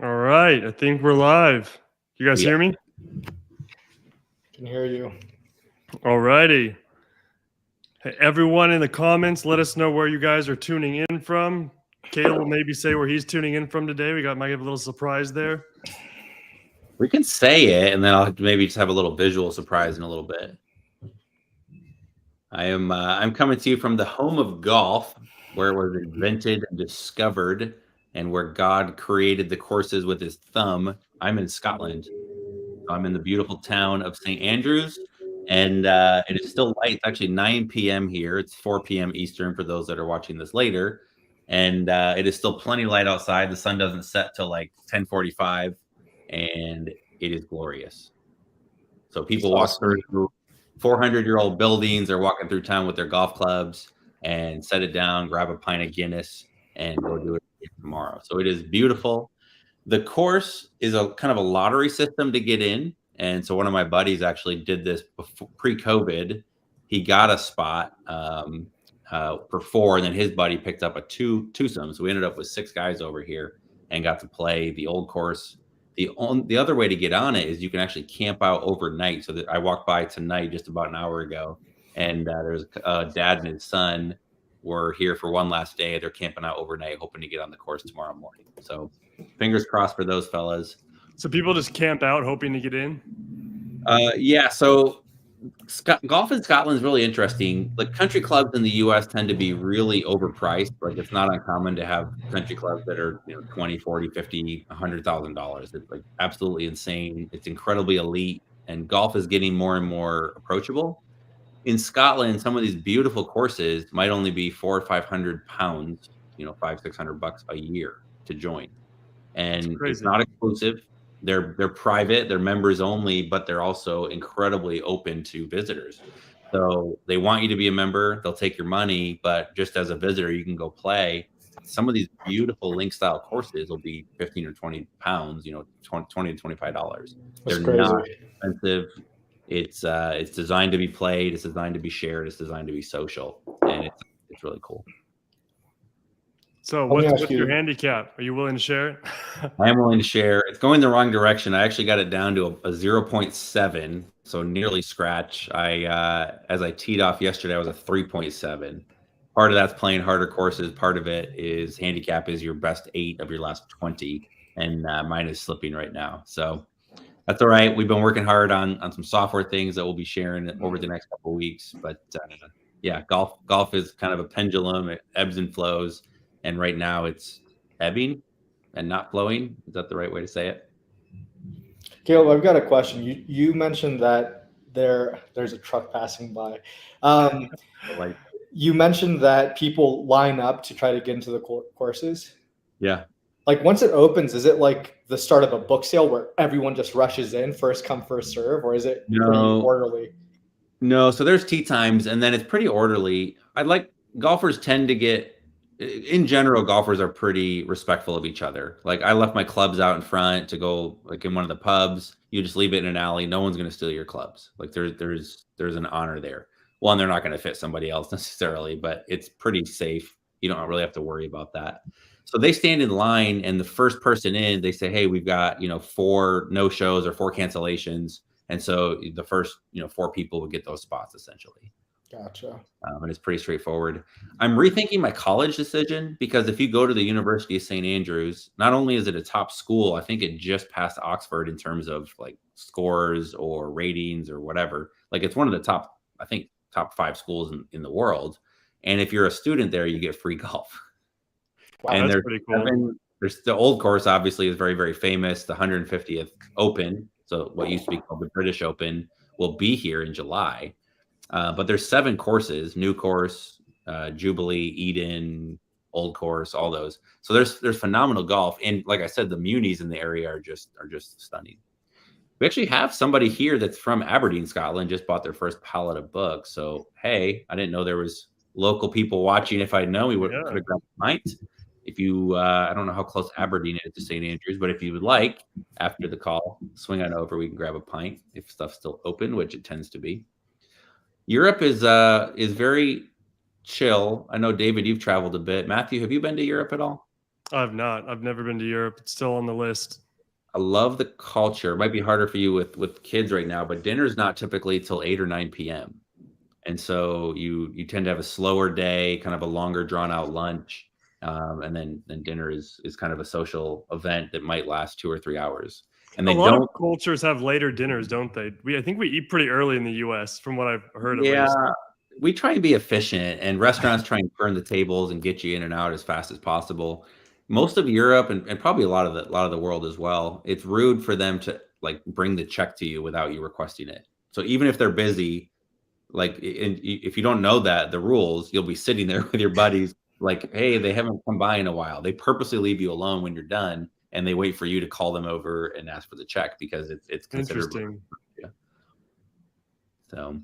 All right, I think we're live. You guys hear me? Can hear you. All righty. Hey, everyone in the comments, let us know where you guys are tuning in from. Caleb will maybe say where he's tuning in from today. Might have a little surprise there. We can say it, and then I'll maybe just have a little visual surprise in a little bit. I'm coming to you from the home of golf, where it was invented and discovered, and where God created the courses with his thumb. I'm in Scotland. I'm in the beautiful town of St. Andrews, and it is still light. It's actually 9 p.m. here. It's 4 p.m. Eastern for those that are watching this later, and it is still plenty light outside. The sun doesn't set till like 10:45, and it is glorious. So people walk through 400-year-old buildings. They're walking through town with their golf clubs and set it down, grab a pint of Guinness, and go do it tomorrow. So it is beautiful. The course is a kind of a lottery system to get in. And so one of my buddies actually did this pre-COVID. He got a spot for 4, and then his buddy picked up a twosome. So we ended up with 6 guys over here and got to play the old course. The other way to get on it is you can actually camp out overnight. So that I walked by tonight just about an hour ago, and there's a dad and his son were here for one last day. They're camping out overnight, hoping to get on the course tomorrow morning. So fingers crossed for those fellas. So people just camp out hoping to get in? Yeah, so golf in Scotland is really interesting. Like country clubs in the U.S. tend to be really overpriced. Like it's not uncommon to have country clubs that are, $20, $40, $50, $100,000. It's like absolutely insane. It's incredibly elite, and golf is getting more and more approachable. In Scotland, some of these beautiful courses might only be £400 or £500, $500-600 a year to join, and it's not exclusive. They're private, they're members only, but they're also incredibly open to visitors. So they want you to be a member. They'll take your money, but just as a visitor, you can go play. Some of these beautiful link style courses will be 15 or 20 pounds, $20 to $25. They're not expensive. It's designed to be played. It's designed to be shared. It's designed to be social, and it's really cool. So what's your handicap? Are you willing to share it? I am willing to share. It's going the wrong direction. I actually got it down to a 0.7, so nearly scratch. As I teed off yesterday, I was a 3.7. Part of that's playing harder courses. Part of it is handicap is your best 8 of your last 20, and mine is slipping right now. So that's all right. We've been working hard on some software things that we'll be sharing over the next couple of weeks. But yeah, golf is kind of a pendulum. It ebbs and flows. And right now it's ebbing and not flowing. Is that the right way to say it? Caleb, I've got a question. You mentioned that there's a truck passing by. You mentioned that people line up to try to get into the courses. Yeah. Like once it opens, is it like the start of a book sale where everyone just rushes in, first come, first serve, or is it pretty orderly? No, so there's tee times, and then it's pretty orderly. Golfers tend to get, in general, golfers are pretty respectful of each other. Like I left my clubs out in front to go like in one of the pubs. You just leave it in an alley. No one's going to steal your clubs. Like there's an honor there. One, they're not going to fit somebody else necessarily, but it's pretty safe. You don't really have to worry about that. So they stand in line, and the first person in, they say, hey, we've got, 4 no-shows or 4 cancellations. And so the first, 4 people would get those spots essentially. Gotcha. And it's pretty straightforward. I'm rethinking my college decision, because if you go to the University of St. Andrews, not only is it a top school, I think it just passed Oxford in terms of like scores or ratings or whatever. Like it's one of the top 5 schools in the world. And if you're a student there, you get free golf. Wow, and that's pretty cool. There's the old course obviously is very, very famous. The 150th Open, so what used to be called the British Open, will be here in July. But there's 7 courses: new course, Jubilee, Eden, old course, all those. So there's phenomenal golf, and like I said, the munis in the area are just stunning. We actually have somebody here that's from Aberdeen, Scotland, just bought their first pallet of books. So hey, I didn't know there was local people watching. If I'd known, we could have grabbed a pint. If you, I don't know how close Aberdeen is to St. Andrews, but if you would like, after the call, swing on over. We can grab a pint if stuff's still open, which it tends to be. Europe is very chill. I know, David, you've traveled a bit. Matthew, have you been to Europe at all? I've not. I've never been to Europe. It's still on the list. I love the culture. It might be harder for you with kids right now, but dinner's not typically till 8 or 9 p.m. And so you tend to have a slower day, kind of a longer drawn out lunch. And then dinner is kind of a social event that might last 2 or 3 hours. And they a lot don't of cultures have later dinners, don't they? I think we eat pretty early in the US from what I've heard at least. We try and be efficient, and restaurants try and turn the tables and get you in and out as fast as possible. Most of Europe and probably a lot of the world as well, it's rude for them to like bring the check to you without you requesting it. So even if they're busy, like if you don't know the rules, you'll be sitting there with your buddies like, hey, they haven't come by in a while. They purposely leave you alone when you're done, and they wait for you to call them over and ask for the check because it's considered. Interesting. Yeah. So.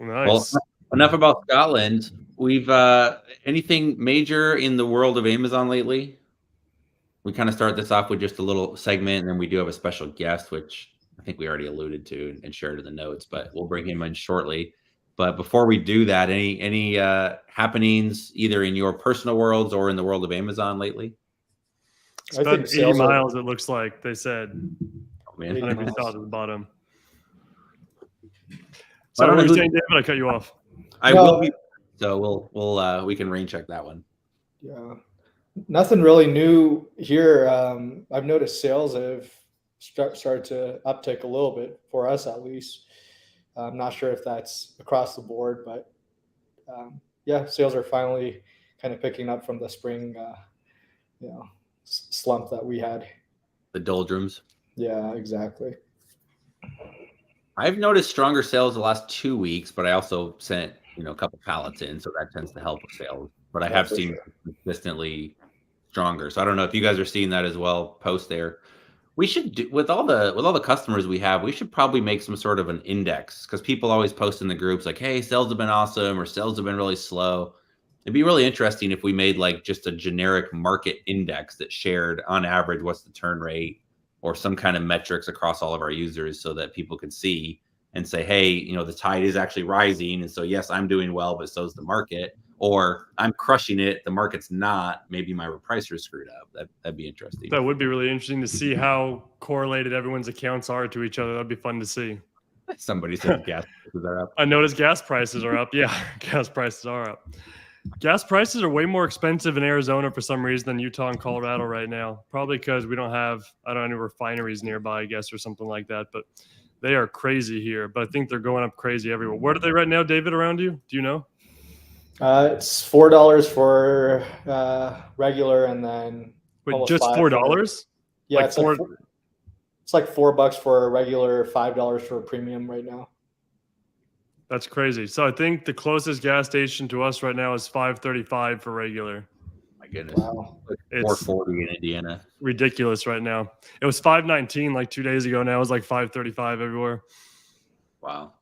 Nice. Well, enough about Scotland. We've anything major in the world of Amazon lately? We kind of start this off with just a little segment, and then we do have a special guest, which I think we already alluded to and shared in the notes, but we'll bring him in shortly. But before we do that, any happenings either in your personal worlds or in the world of Amazon lately? It's about 80 miles, it looks like they said. Oh, man. 100 miles at the bottom. So what were you saying, David? I cut you off. I will be. So we can rain check that one. Yeah, nothing really new here. I've noticed sales have started to uptick a little bit for us, at least. I'm not sure if that's across the board, but yeah, sales are finally kind of picking up from the spring, slump that we had. The doldrums. Yeah, exactly. I've noticed stronger sales the last 2 weeks, but I also sent a couple pallets in, so that tends to help with sales. But I have seen consistently stronger. So I don't know if you guys are seeing that as well. Post there. We should do, with all the customers we have, we should probably make some sort of an index, because people always post in the groups like, hey, sales have been awesome or sales have been really slow. It'd be really interesting if we made like just a generic market index that shared on average what's the turn rate or some kind of metrics across all of our users, so that people could see and say, hey, the tide is actually rising. And so, yes, I'm doing well, but so's the market, or I'm crushing it, the market's not, maybe my pricer is screwed up. That'd be interesting. That would be really interesting to see how correlated everyone's accounts are to each other. That'd be fun to see. Somebody said gas prices are up. I noticed gas prices are up. Yeah, gas prices are up. Gas prices are way more expensive in Arizona for some reason than Utah and Colorado right now. Probably because we don't have, any refineries nearby, I guess, or something like that. But they are crazy here. But I think they're going up crazy everywhere. Where are they right now, David, around you? Do you know? It's $4 for regular, and then just $4? Yeah, like it's like $4 for a regular, $5 for a premium right now. That's crazy. So I think the closest gas station to us right now is $5.35 for regular. My goodness. Wow. It's $4.40 in Indiana. Ridiculous right now. It was $5.19 like 2 days ago. Now it's like $5.35 everywhere. Wow.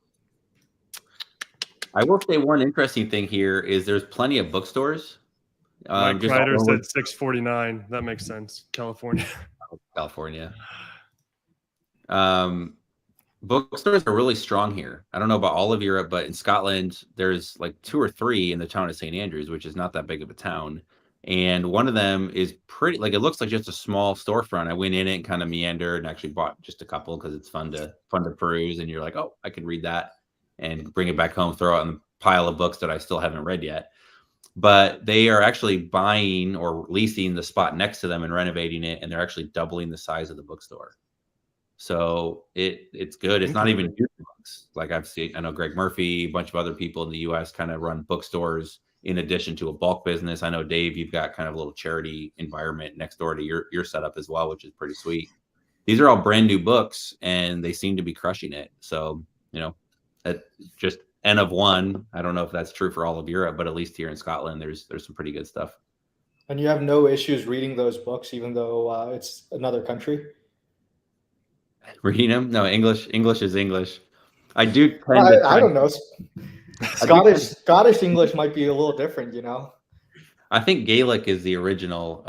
I will say one interesting thing here is there's plenty of bookstores. Mike Kreider said $6.49. That makes sense. California. Bookstores are really strong here. I don't know about all of Europe, but in Scotland, there's like 2 or 3 in the town of St. Andrews, which is not that big of a town. And one of them is pretty, like, it looks like just a small storefront. I went in it and kind of meandered and actually bought just a couple because it's fun to peruse. And you're like, oh, I could read that and bring it back home, throw it in the pile of books that I still haven't read yet. But they are actually buying or leasing the spot next to them and renovating it. And they're actually doubling the size of the bookstore. So it's good. It's not even used books. Like I know Greg Murphy, a bunch of other people in the US kind of run bookstores in addition to a bulk business. I know, Dave, you've got kind of a little charity environment next door to your setup as well, which is pretty sweet. These are all brand new books and they seem to be crushing it. So, just N of one. I don't know if that's true for all of Europe, but at least here in Scotland, there's some pretty good stuff. And you have no issues reading those books, even though it's another country? Reading them? No, English is English. I do. I don't know. Scottish English might be a little different, I think Gaelic is the original,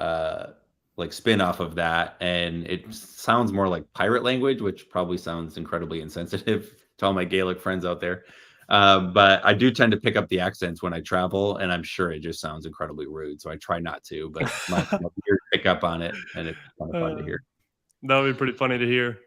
spin-off of that, and it sounds more like pirate language, which probably sounds incredibly insensitive to all my Gaelic friends out there. But I do tend to pick up the accents when I travel, and I'm sure it just sounds incredibly rude. So I try not to, but my ears pick up on it, and it's kind of fun to hear. That would be pretty funny to hear.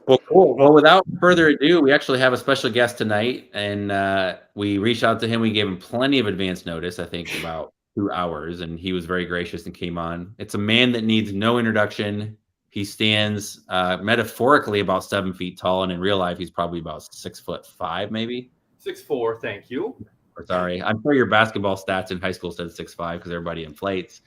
Well, cool. Well, without further ado, we actually have a special guest tonight, and we reached out to him. We gave him plenty of advance notice, I think about 2 hours, and he was very gracious and came on. It's a man that needs no introduction. He stands metaphorically about 7 feet tall, and in real life, he's probably about 6'5", maybe. 6'4", thank you. Or sorry, I'm sure your basketball stats in high school said 6'5" because everybody inflates.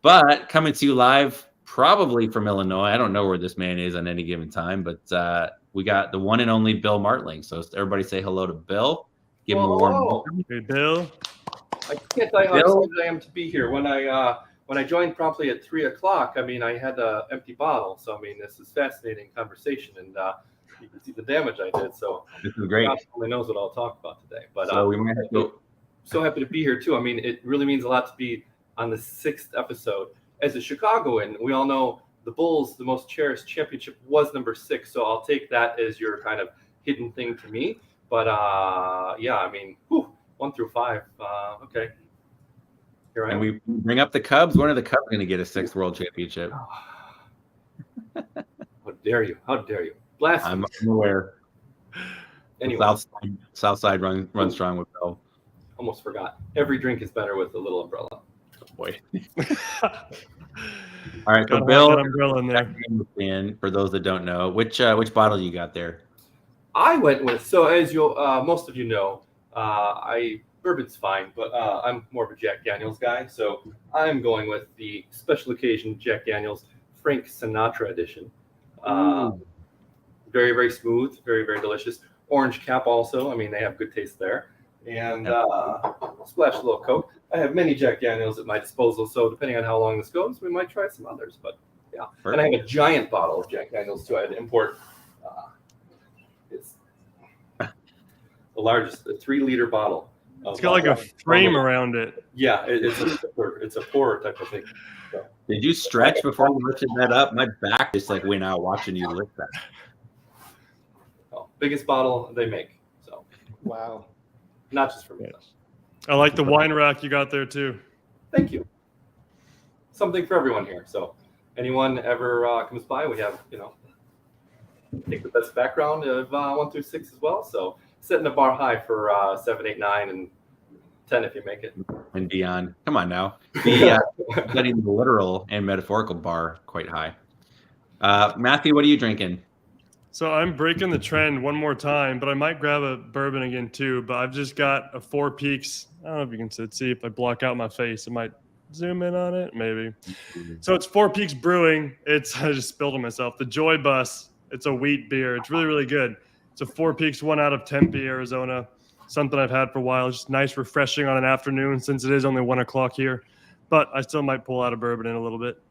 But coming to you live, probably from Illinois. I don't know where this man is on any given time, but we got the one and only Bill Martlink. So everybody say hello to Bill. Give him a warm welcome. Hey, Bill. I can't tell you how excited I am to be here. When I joined promptly at 3 o'clock, I mean, I had an empty bottle. So, I mean, this is fascinating conversation, and you can see the damage I did. So this is great. God only knows what I'll talk about today. But so we might have to... so happy to be here too. I mean, it really means a lot to be on the 6th episode. As a Chicagoan, we all know the Bulls, the most cherished championship was number 6. So I'll take that as your kind of hidden thing to me. But yeah, I mean, 1 through 5. Okay. Here I am. And we bring up the Cubs. When are the Cubs going to get a 6th world championship? How dare you? How dare you? Blasphemy. I'm aware. Anyway, South side run strong with Bill. almost forgot. Every drink is better with a little umbrella. Boy. All right, so Got Bill, that umbrella in there. and for those that don't know, which bottle you got there? I went with, so as you most of you know, bourbon's fine, but I'm more of a Jack Daniels guy, so I'm going with the special occasion Jack Daniels Frank Sinatra edition. Very, very smooth, very, very delicious. Orange cap also. I mean, they have good taste there. And splash a little Coke. I have many Jack Daniels at my disposal, so depending on how long this goes, we might try some others. But yeah, Perfect. And I have a giant bottle of Jack Daniels too. I had to import. It's the largest, a 3-liter bottle. It's got like a frame around it. Yeah, it's a pour type of thing. So. Did you stretch before you lifted that up? My back just like went out watching you lift that. Oh, biggest bottle they make. So Wow. not just for me. I like the wine rack you got there too. Thank you. Something for everyone here. So anyone ever comes by, we have, I think the best background of 1 through 6 as well. So setting the bar high for 7, 8, 9, and 10 if you make it. And beyond. Come on now. Setting the literal and metaphorical bar quite high. Matthew, what are you drinking? So I'm breaking the trend one more time, but I might grab a bourbon again too. But I've just got a 4 Peaks. I don't know if you can see if I block out my face. It might zoom in on it, maybe. So it's 4 Peaks Brewing. I just spilled on myself. The Joy Bus. It's a wheat beer. It's really, really good. It's a 4 Peaks, one out of Tempe, Arizona. Something I've had for a while. It's just nice, refreshing on an afternoon since it is only 1 o'clock here. But I still might pull out a bourbon in a little bit.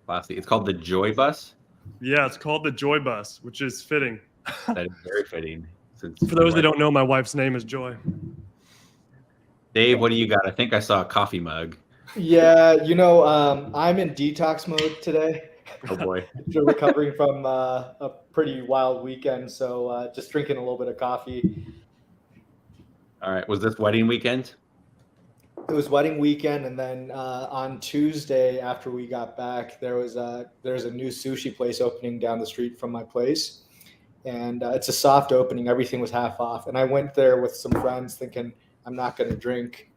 Classy. It's called the Joy Bus. Yeah, it's called the Joy Bus, which is fitting. That is very fitting. For those that don't know, my wife's name is Joy. Dave, what do you got? I think I saw a coffee mug. Yeah, I'm in detox mode today. Oh boy. Still recovering from a pretty wild weekend, so just drinking a little bit of coffee. All right. Was this wedding weekend? It was wedding weekend, and then on Tuesday after we got back, there's a new sushi place opening down the street from my place, and it's a soft opening. Everything was half off, and I went there with some friends thinking I'm not going to drink,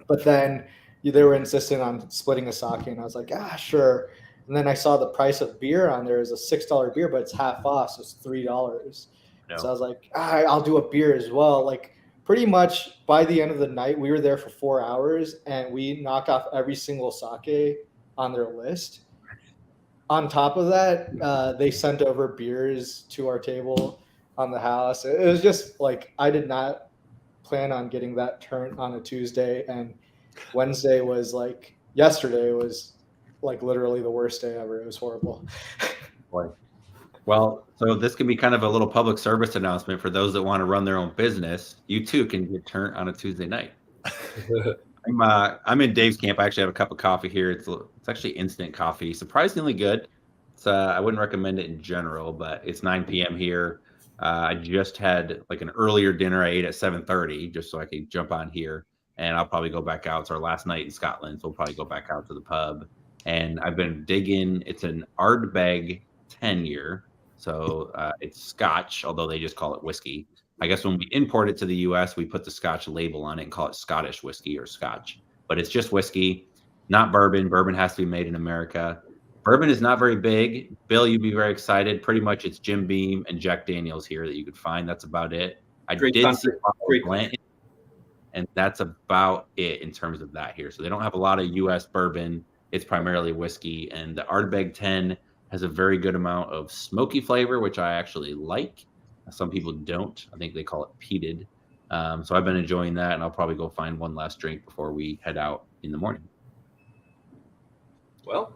but then they were insisting on splitting a sake, and I was like, sure. And then I saw the price of beer on there is a $6 beer, but it's half off, so it's $3. No. So I was like, I'll do a beer as well. Like pretty much by the end of the night, we were there for 4 hours, and we knocked off every single sake on their list. On top of that, they sent over beers to our table on the house. It was just like I did not plan on getting that turn on a Tuesday, and Wednesday was like yesterday was like literally the worst day ever. It was horrible. Boy. Well, so this can be kind of a little public service announcement for those that want to run their own business. You too can get turned on a Tuesday night. I'm in Dave's camp. I actually have a cup of coffee here. It's actually instant coffee, surprisingly good. It's I wouldn't recommend it in general, but it's 9 p.m. here. I just had like an earlier dinner. I ate at 7:30 just so I could jump on here, and I'll probably go back out. It's our last night in Scotland, so we'll probably go back out to the pub. And I've been digging. It's an Ardbeg 10-year, so it's Scotch, although they just call it whiskey. I guess when we import it to the U.S., we put the Scotch label on it and call it Scottish whiskey or Scotch, but it's just whiskey, not bourbon. Bourbon has to be made in America. Bourbon is not very big. Bill, you'd be very excited. Pretty much it's Jim Beam and Jack Daniels here that you could find. That's about it. I Great did country. see Great Blanton, and that's about it in terms of that here. So they don't have a lot of U.S. bourbon. It's primarily whiskey. And the Ardbeg 10 has a very good amount of smoky flavor, which I actually like. Some people don't. I think they call it peated. So I've been enjoying that, and I'll probably go find one last drink before we head out in the morning. Well,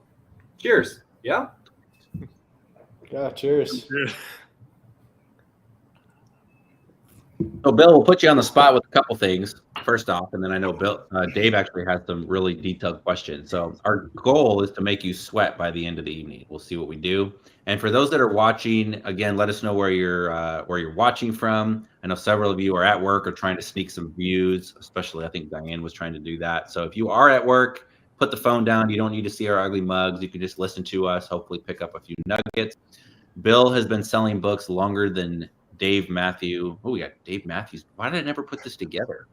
cheers. Yeah. Yeah, cheers. So Bill, we'll put you on the spot with a couple things. First off, and then I know Dave actually has some really detailed questions. So our goal is to make you sweat by the end of the evening. We'll see what we do. And for those that are watching, again, let us know where you're watching from. I know several of you are at work or trying to sneak some views. Especially, I think Diane was trying to do that. So if you are at work, put the phone down. You don't need to see our ugly mugs. You can just listen to us. Hopefully, pick up a few nuggets. Bill has been selling books longer than Dave Matthew. Oh, we got Dave Matthews. Why did I never put this together?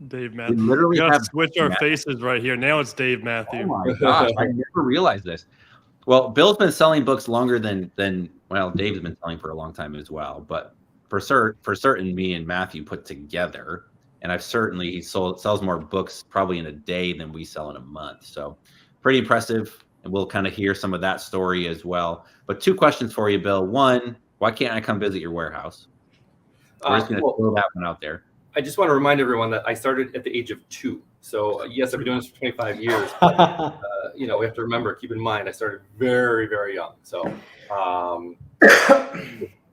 Dave Matthews. We literally We gotta have switch our faces right here. Now it's Dave Matthew. Oh my gosh, I never realized this. Well, Bill's been selling books longer than well, Dave's been selling for a long time as well. But for certain, me and Matthew put together, and he sells more books probably in a day than we sell in a month. So pretty impressive. And we'll kind of hear some of that story as well. But two questions for you, Bill. One, why can't I come visit your warehouse? We're just going to throw that one out there. I just want to remind everyone that I started at the age of 2. So yes, I've been doing this for 25 years. But, we have to remember, keep in mind, I started very, very young. So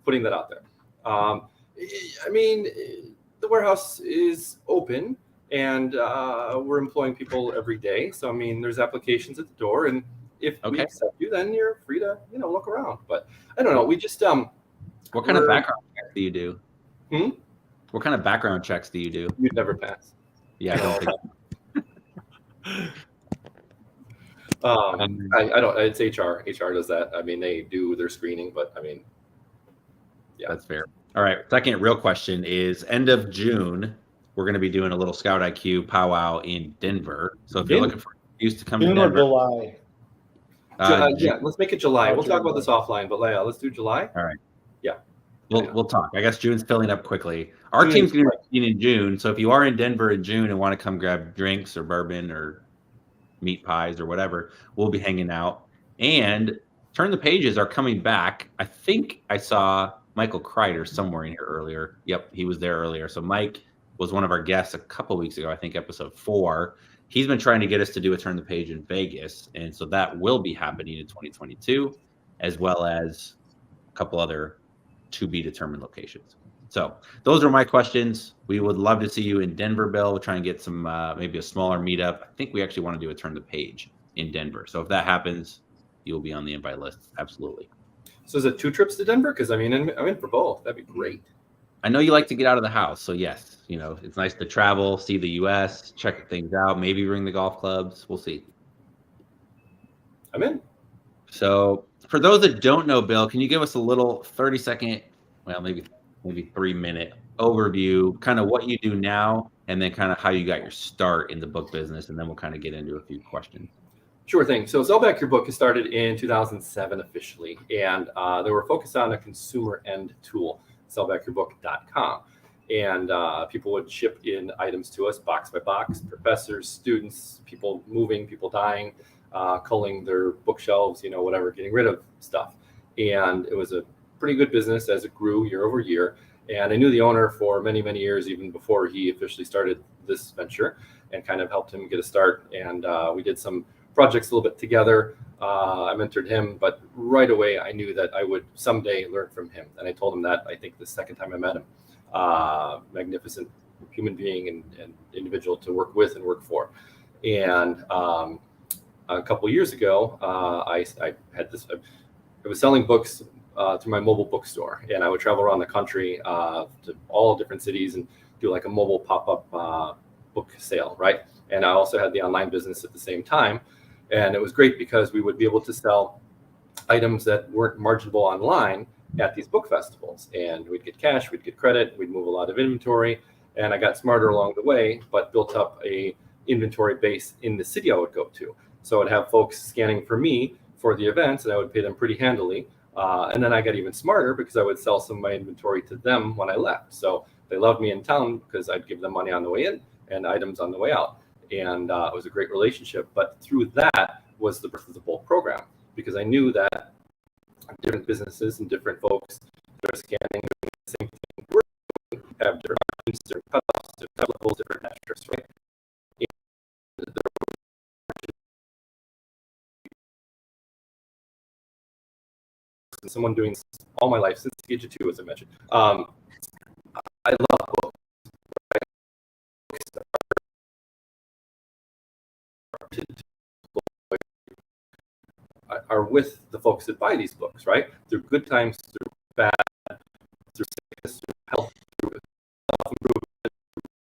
putting that out there. The warehouse is open, and we're employing people every day. So, there's applications at the door, and if we accept you, then you're free to, look around. But I don't know. We just what kind of background checks do you do? What kind of background checks do you do? You'd never pass. Yeah, I don't think. I don't. It's HR. HR does that. They do their screening, but yeah, that's fair. All right. Second real question is end of June. We're going to be doing a little Scout IQ powwow in Denver. So if you're looking for an excuse to come to Denver, July. Let's make it July. We'll talk about this offline, but let's do July. All right. Yeah. We'll talk. I guess June's filling up quickly. Our team's going to be in June. So if you are in Denver in June and want to come grab drinks or bourbon or meat pies or whatever, we'll be hanging out. And Turn the Pages are coming back. I think I saw Michael Kreider somewhere in here earlier. Yep, he was there earlier. So Mike was one of our guests a couple weeks ago, I think episode 4. He's been trying to get us to do a Turn the Page in Vegas. And so that will be happening in 2022, as well as a couple other to be determined locations. So those are my questions. We would love to see you in Denver, Bill. We'll try and get some, maybe a smaller meetup. I think we actually want to do a Turn the Page in Denver. So if that happens, you'll be on the invite list. Absolutely. So is it 2 trips to Denver? Because I'm in for both. That'd be great. I know you like to get out of the house. So yes, it's nice to travel, see the U.S., check things out, maybe bring the golf clubs. We'll see. I'm in. So for those that don't know, Bill, can you give us a little 30-second, well, maybe 3-minute overview, kind of what you do now, and then kind of how you got your start in the book business, and then we'll kind of get into a few questions. Sure thing. So Sell Back Your Book has started in 2007 officially, and they were focused on a consumer end tool, sellbackyourbook.com. And people would ship in items to us box by box, professors, students, people moving, people dying, culling their bookshelves, whatever, getting rid of stuff. And it was a pretty good business as it grew year over year. And I knew the owner for many, many years, even before he officially started this venture, and kind of helped him get a start. And we did some projects a little bit together. I mentored him, but right away I knew that I would someday learn from him. And I told him that, I think, the second time I met him. Magnificent human being and individual to work with and work for. And a couple of years ago, I had this. I was selling books through my mobile bookstore, and I would travel around the country to all different cities and do like a mobile pop-up book sale, right? And I also had the online business at the same time, and it was great because we would be able to sell items that weren't marginable online at these book festivals, and we'd get cash, we'd get credit, we'd move a lot of inventory, and I got smarter along the way, but built up a inventory base in the city I would go to. So I'd have folks scanning for me for the events, and I would pay them pretty handily. And then I got even smarter because I would sell some of my inventory to them when I left. So they loved me in town because I'd give them money on the way in and items on the way out. And it was a great relationship. But through that was the birth of the bulk program, because I knew that different businesses and different folks that are scanning the same thing we're doing have different margins, different cutoffs, different levels, different metrics, right? And someone doing this all my life since the age of 2, as I mentioned. I love books. Are with the folks that buy these books, right? Through good times, through bad, through sickness, through health, through self-improvement,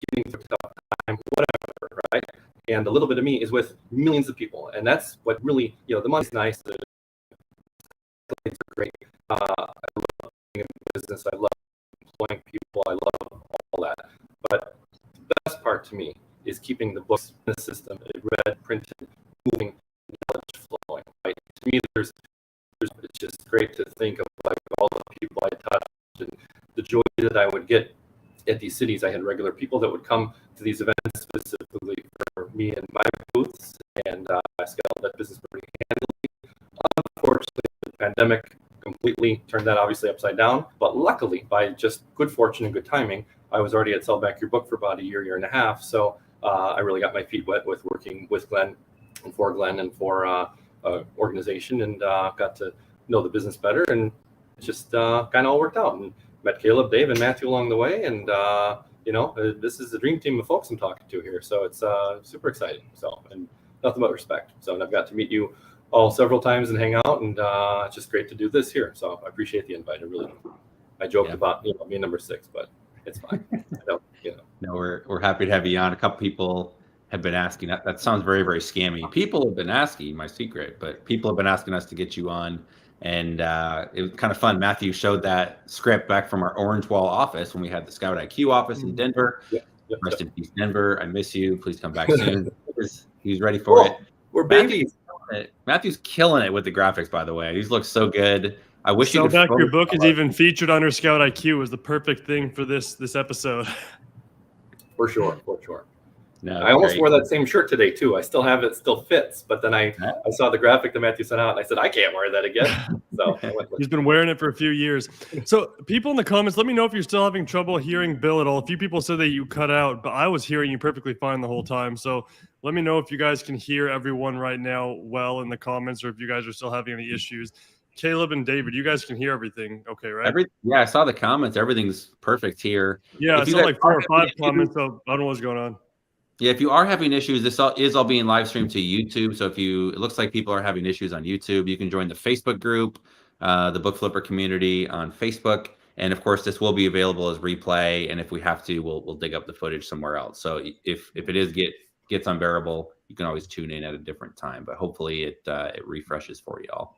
getting through tough time, whatever, right? And a little bit of me is with millions of people, and that's what really, the money's nice, the things are great. I love being in business. I love employing people. I love all that. But the best part to me is keeping the books in the system, read, printed, moving, knowledge flowing. Right? To me, it's just great to think of like all the people I touched and the joy that I would get at these cities. I had regular people that would come to these events specifically for me and my booths, and I scaled that business pretty handily. Unfortunately, the pandemic completely turned that obviously upside down. But luckily, by just good fortune and good timing, I was already at Sell Back Your Book for about a year and a half. So I really got my feet wet with working with Glenn and for Glenn and for organization, and got to know the business better, and it just kind of all worked out, and met Caleb, Dave, and Matthew along the way, and this is the dream team of folks I'm talking to here, so it's super exciting. So, and nothing but respect. So, and I've got to meet you all several times and hang out, and it's just great to do this here. So I appreciate the invite. I really do. I joked about being number 6, but it's fine. No, we're happy to have you on. A couple people have been asking. That sounds very, very scammy. People have been asking, my secret, but people have been asking us to get you on, and it was kind of fun. Matthew showed that script back from our Orange Wall office when we had the Scout IQ office in Denver. Rest in peace, Denver. I miss you. Please come back soon. He's ready for it. We're babies. Matthew's killing it with the graphics, by the way. These look so good. I wish you could. Sell Back Your Book is even featured under Scout IQ. Was the perfect thing for this episode. For sure. No, I almost wore that same shirt today too. I still have it, still fits, but then I saw the graphic that Matthew sent out, and I said I can't wear that again. So he's been wearing it for a few years. So people in the comments, let me know if you're still having trouble hearing Bill at all. A few people said that you cut out, but I was hearing you perfectly fine the whole time. So let me know if you guys can hear everyone right now well in the comments, or if you guys are still having any issues. Caleb and David, you guys can hear everything okay, right? I saw the comments. Everything's perfect here. Yeah, I saw like 4 or 5 comments, so I don't know what's going on. Yeah, if you are having issues, this is all being live streamed to YouTube. So it looks like people are having issues on YouTube, you can join the Facebook group, the Book Flipper community on Facebook. And of course, this will be available as replay. And if we have to, we'll dig up the footage somewhere else. So if it gets unbearable, you can always tune in at a different time. But hopefully it refreshes for y'all.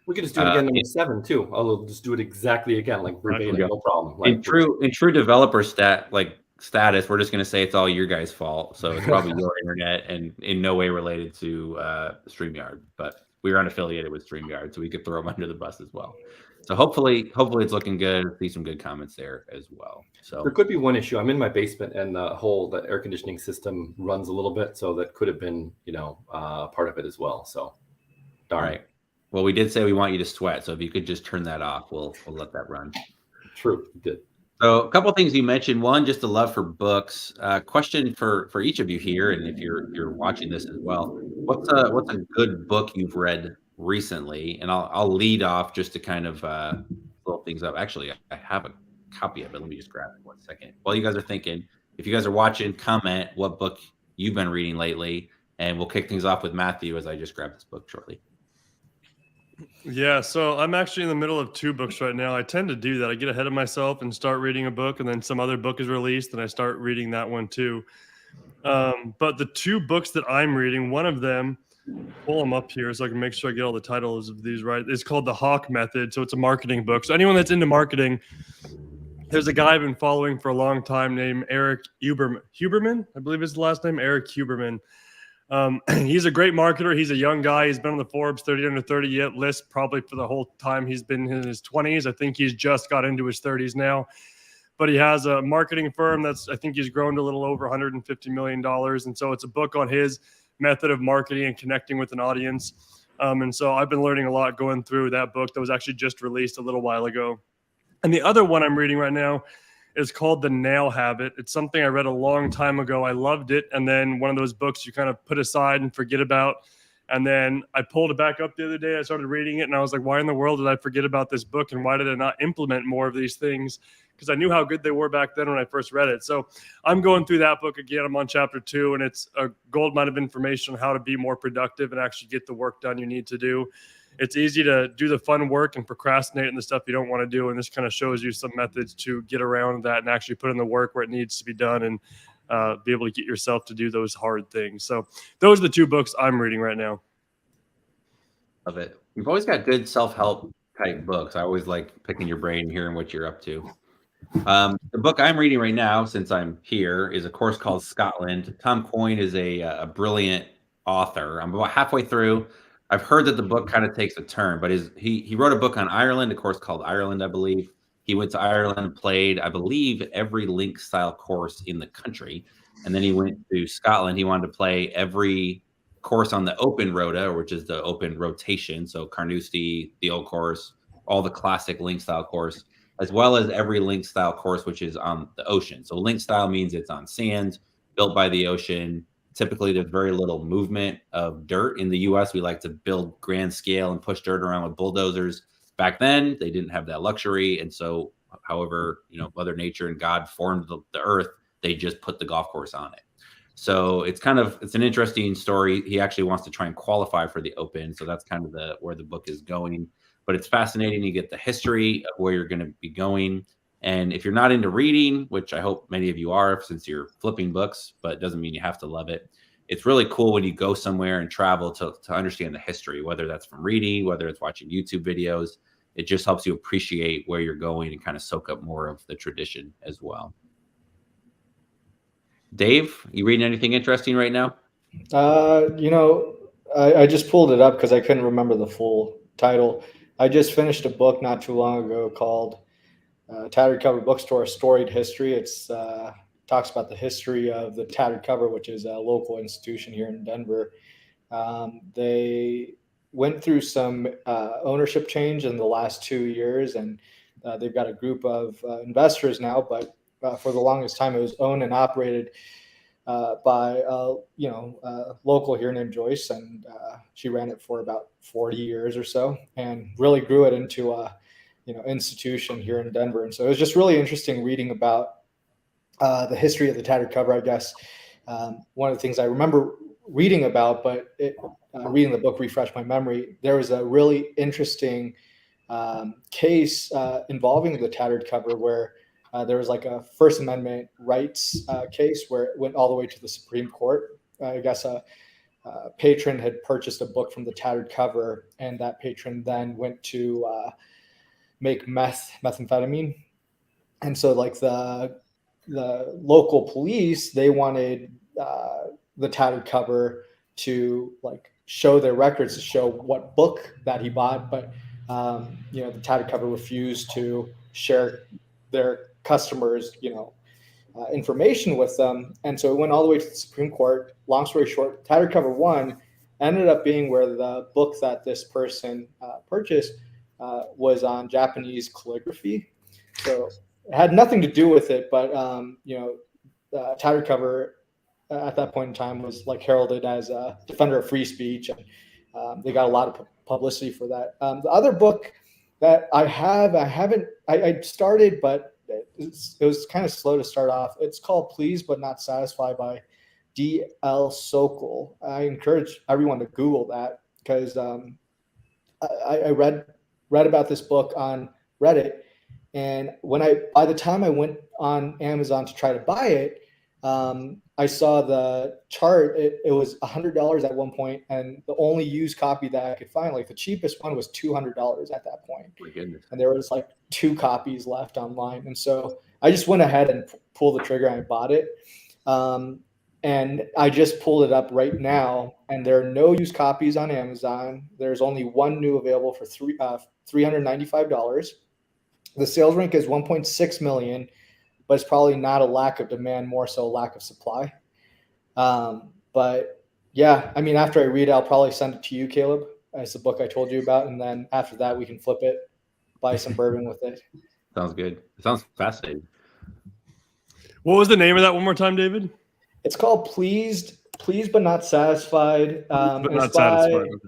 We could just do it again, number 7 too. I'll just do it exactly again, like verbatim, no problem. In true developer status, we're just going to say it's all your guys' fault. So it's probably your internet and in no way related to StreamYard. But we are unaffiliated with StreamYard, so we could throw them under the bus as well. So hopefully it's looking good. See some good comments there as well. So there could be one issue. I'm in my basement, and the air conditioning system runs a little bit, so that could have been part of it as well. So darn. All right. Well, we did say we want you to sweat, so if you could just turn that off, we'll let that run. True, good. So a couple of things you mentioned. One, just the love for books. Question for each of you here, and if you're watching this as well, what's a good book you've read recently? And I'll lead off just to kind of blow things up. Actually, I have a copy of it. Let me just grab it 1 second. While you guys are thinking, if you guys are watching, comment what book you've been reading lately, and we'll kick things off with Matthew as I just grab this book shortly. Yeah, so I'm actually in the middle of 2 books right now. I tend to do that. I get ahead of myself and start reading a book, and then some other book is released, and I start reading that one too. But the 2 books that I'm reading, one of them, pull them up here so I can make sure I get all the titles of these right. It's called The Hawk Method, so it's a marketing book. So anyone that's into marketing, there's a guy I've been following for a long time named Eric Huberman, I believe is the last name, Eric Huberman. He's a great marketer. He's a young guy. He's been on the Forbes 30 under 30 yet list probably for the whole time he's been in his 20s. I think he's just got into his 30s now. But he has a marketing firm that's, I think he's grown to a little over $150 million. And so it's a book on his method of marketing and connecting with an audience. And so I've been learning a lot going through that book that was actually just released a little while ago. And the other one I'm reading right now is called The Nail Habit. It's something I read a long time ago. I loved it. And then one of those books you kind of put aside and forget about. And then I pulled it back up the other day. I started reading it and I was like, why in the world did I forget about this book? And why did I not implement more of these things? Because I knew how good they were back then when I first read it. So I'm going through that book again. I'm on chapter 2, and it's a gold mine of information on how to be more productive and actually get the work done you need to do. It's easy to do the fun work and procrastinate and the stuff you don't want to do. And this kind of shows you some methods to get around that and actually put in the work where it needs to be done and be able to get yourself to do those hard things. So those are the 2 books I'm reading right now. Love it. You've always got good self-help type books. I always like picking your brain, hearing what you're up to. The book I'm reading right now, since I'm here, is a course called Scotland. Tom Coyne is a brilliant author. I'm about halfway through. I've heard that the book kind of takes a turn, but he wrote a book on Ireland, a course called Ireland, I believe. He went to Ireland, played, I believe, every Link style course in the country. And then he went to Scotland. He wanted to play every course on the open rota, which is the open rotation. So Carnoustie, the old course, all the classic Link style course, as well as every Link style course, which is on the ocean. So Link style means it's on sand, built by the ocean. Typically, there's very little movement of dirt. In the US, we like to build grand scale and push dirt around with bulldozers. Back then, they didn't have that luxury. And so, however, Mother Nature and God formed the earth, they just put the golf course on it. So it's an interesting story. He actually wants to try and qualify for the Open. So that's kind of where the book is going. But it's fascinating. You get the history of where you're going to be going. And if you're not into reading, which I hope many of you are since you're flipping books, but it doesn't mean you have to love it. It's really cool when you go somewhere and travel to understand the history, whether that's from reading, whether it's watching YouTube videos. It just helps you appreciate where you're going and kind of soak up more of the tradition as well. Dave, you reading anything interesting right now? I just pulled it up because I couldn't remember the full title. I just finished a book not too long ago called Tattered Cover Bookstore: Storied History. It's talks about the history of the Tattered Cover, which is a local institution here in Denver. They went through some ownership change in the last 2 years, and they've got a group of investors now. But for the longest time, it was owned and operated by local here named Joyce, and she ran it for about 40 years or so, and really grew it into a institution here in Denver. And so it was just really interesting reading about the history of the Tattered Cover. I guess one of the things I remember reading about, but reading the book refreshed my memory. There was a really interesting case involving the Tattered Cover where there was like a First Amendment rights case where it went all the way to the Supreme Court. I guess a patron had purchased a book from the Tattered Cover, and that patron then went to make methamphetamine. And so like the local police, they wanted the Tattered Cover to like show their records, to show what book that he bought. But the Tattered Cover refused to share their customers, information with them. And so it went all the way to the Supreme Court. Long story short, Tattered Cover 1 ended up being where the book that this person purchased was on Japanese calligraphy. So it had nothing to do with it, but Tattered Cover at that point in time was like heralded as a defender of free speech, and they got a lot of publicity for that. The other book that I started, but it was kind of slow to start off. It's called Pleased But Not Satisfied by D.L. Sokol. I encourage everyone to Google that because I read about this book on Reddit, and by the time I went on Amazon to try to buy it, I saw the chart. It was $100 at one point, and the only used copy that I could find, like the cheapest one, was $200 at that point. My goodness. And there was like 2 copies left online, and so I just went ahead and pulled the trigger and I bought it. And I just pulled it up right now, and there are no used copies on Amazon. There's only one new available for $395. The sales rank is 1.6 million, but it's probably not a lack of demand, more so a lack of supply. But yeah, I mean, after I read it, I'll probably send it to you, Caleb. It's the book I told you about, and then after that, we can flip it, buy some bourbon with it. Sounds good. It sounds fascinating. What was the name of that one more time, David? It's called Pleased But Not Satisfied. But Not Satisfied. Okay.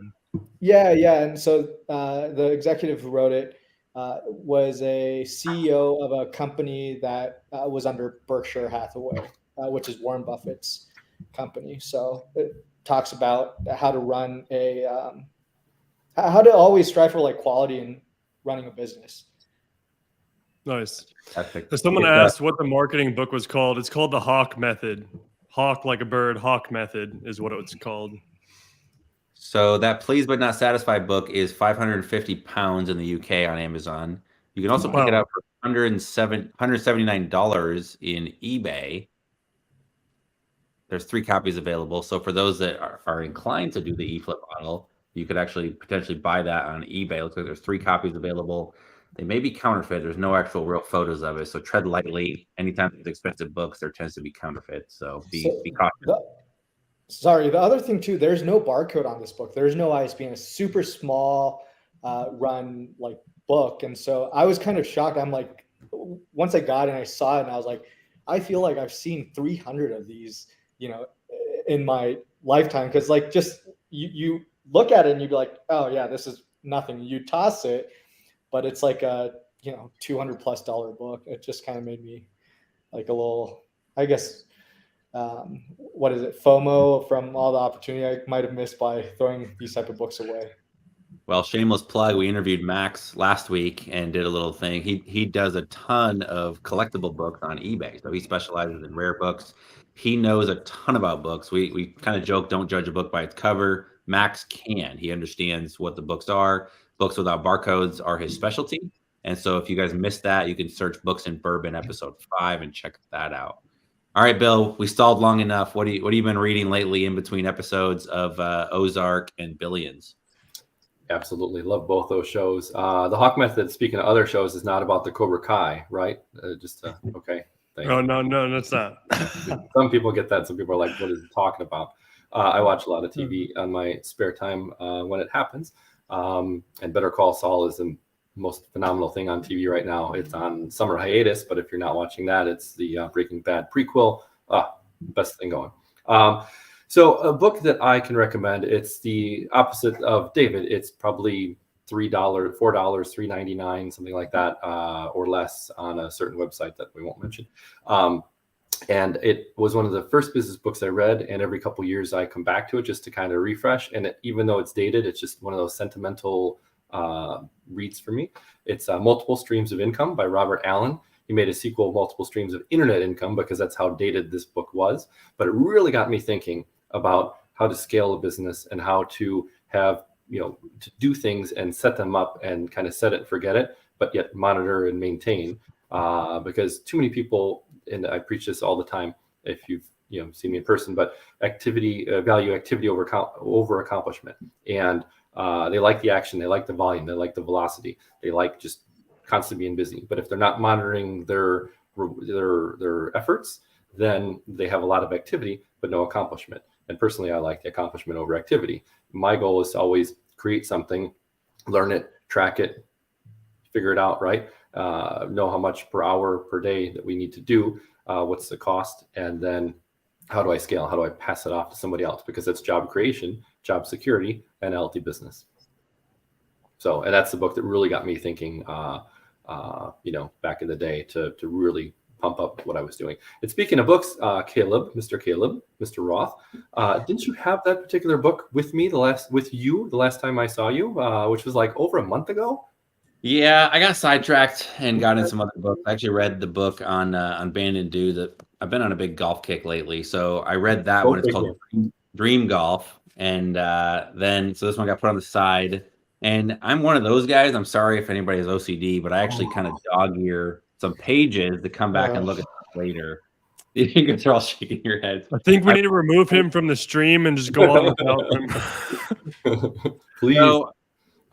Yeah. And so the executive who wrote it was a CEO of a company that was under Berkshire Hathaway, which is Warren Buffett's company. So it talks about how to run how to always strive for like quality in running a business. Nice. Fantastic. Someone asked what the marketing book was called. It's called The Hawk Method. Hawk like a bird, Hawk Method is what it's called. So that Pleased But Not Satisfied book is £550 in the UK on Amazon. You can also pick it up for $179 in eBay. There's 3 copies available. So for those that are inclined to do the e-flip model, you could actually potentially buy that on eBay. Looks like there's 3 copies available. They may be counterfeit. There's no actual real photos of it. So tread lightly. Anytime there's expensive books, there tends to be counterfeit. So be cautious. The other thing too, there's no barcode on this book. There's no ISBN. It's super small run like book. And so I was kind of shocked. I'm like, once I got it and I saw it, and I was like, I feel like I've seen 300 of these, in my lifetime. Cause like just you look at it and you'd be like, oh yeah, this is nothing. You toss it, but it's like a, $200+ book. It just kind of made me like a little, I guess, what is it? FOMO from all the opportunity I might have missed by throwing these type of books away. Well, shameless plug. We interviewed Max last week and did a little thing. He does a ton of collectible books on eBay. So he specializes in rare books. He knows a ton about books. We kind of joke, don't judge a book by its cover. Max can. He understands what the books are. Books without barcodes are his specialty. And so if you guys missed that, you can search Books in Bourbon episode 5 and check that out. All right, Bill, we stalled long enough. What have you been reading lately in between episodes of Ozark and Billions? Absolutely. Love both those shows. The Hawk Method, speaking of other shows, is not about the Cobra Kai, right? Okay. No, that's not. Some people get that. Some people are like, what is he talking about? I watch a lot of TV on my spare time when it happens. And Better Call Saul is the most phenomenal thing on TV right now. It's on summer hiatus, but if you're not watching that, it's the Breaking Bad prequel. Best thing going. So a book that I can recommend, it's the opposite of David. It's probably $3, $4, $3.99, something like that, or less on a certain website that we won't mention. And it was one of the first business books I read, and every couple of years I come back to it just to kind of refresh. And even though it's dated, it's just one of those sentimental reads for me. It's Multiple Streams of Income by Robert Allen. He made a sequel, Multiple Streams of Internet Income, because that's how dated this book was. But it really got me thinking about how to scale a business and how to have, to do things and set them up and kind of set it and forget it, but yet monitor and maintain. Because too many people, and I preach this all the time, if you've seen me in person, but value activity over accomplishment. And they like the action, they like the volume, they like the velocity, they like just constantly being busy. But if they're not monitoring their efforts, then they have a lot of activity but no accomplishment. And personally, I like the accomplishment over activity. My goal is to always create something, learn it, track it, figure it out, right? Know how much per hour per day that we need to do, what's the cost, and then how do I scale? How do I pass it off to somebody else? Because it's job creation, job security, and a healthy business. So, and that's the book that really got me thinking, back in the day to really pump up what I was doing. And speaking of books, Caleb, Mr. Roth, didn't you have that particular book with me the last time I saw you, which was like over a month ago? Yeah, I got sidetracked and got in some other books. I actually read the book on Band and Do. That I've been on a big golf kick lately, so I read that one. It's called Dream Golf, and then so this one got put on the side. And I'm one of those guys. I'm sorry if anybody has OCD, but I actually kind of dog ear some pages to come back and look at later. You guys are all shaking your heads. I think we need to remove him from the stream and just go on without him. Please. So,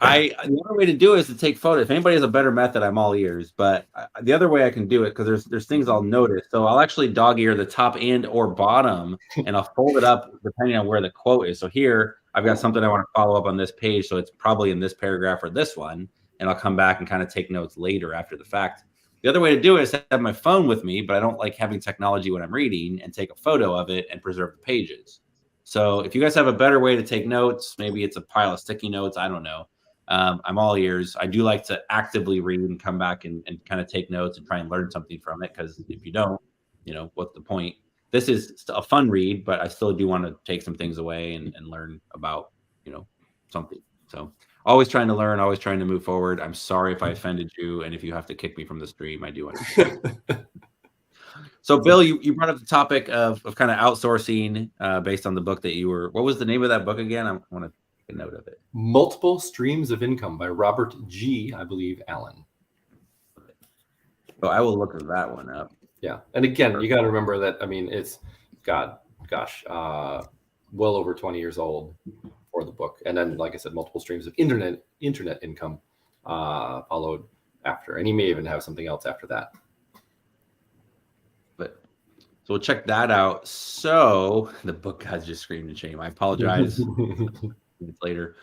the other way to do it is to take photos. If anybody has a better method, I'm all ears. But the other way I can do it, because there's things I'll notice. So I'll actually dog ear the top and or bottom, and I'll fold it up depending on where the quote is. So here I've got something I want to follow up on this page, so it's probably in this paragraph or this one, and I'll come back and kind of take notes later after the fact. The other way to do it is to have my phone with me, but I don't like having technology when I'm reading, and take a photo of it and preserve the pages. So if you guys have a better way to take notes, maybe it's a pile of sticky notes, I don't know. I'm all ears. I do like to actively read and come back and kind of take notes and try and learn something from it, because if you don't, what's the point? This is a fun read, but I still do want to take some things away and learn about, something. So always trying to learn, always trying to move forward. I'm sorry if I offended you, and if you have to kick me from the stream, I do understand. So Bill, you brought up the topic of kind of outsourcing based on the book that you were, what was the name of that book again? I want to take a note of it. Multiple Streams of Income by Robert G., I believe, Allen. So I will look that one up. Yeah. And again, you got to remember that, it's well over 20 years old for the book. And then, like I said, multiple streams of internet income followed after. And he may even have something else after that. So we'll check that out. So the book has just screamed in shame. I apologize. Later.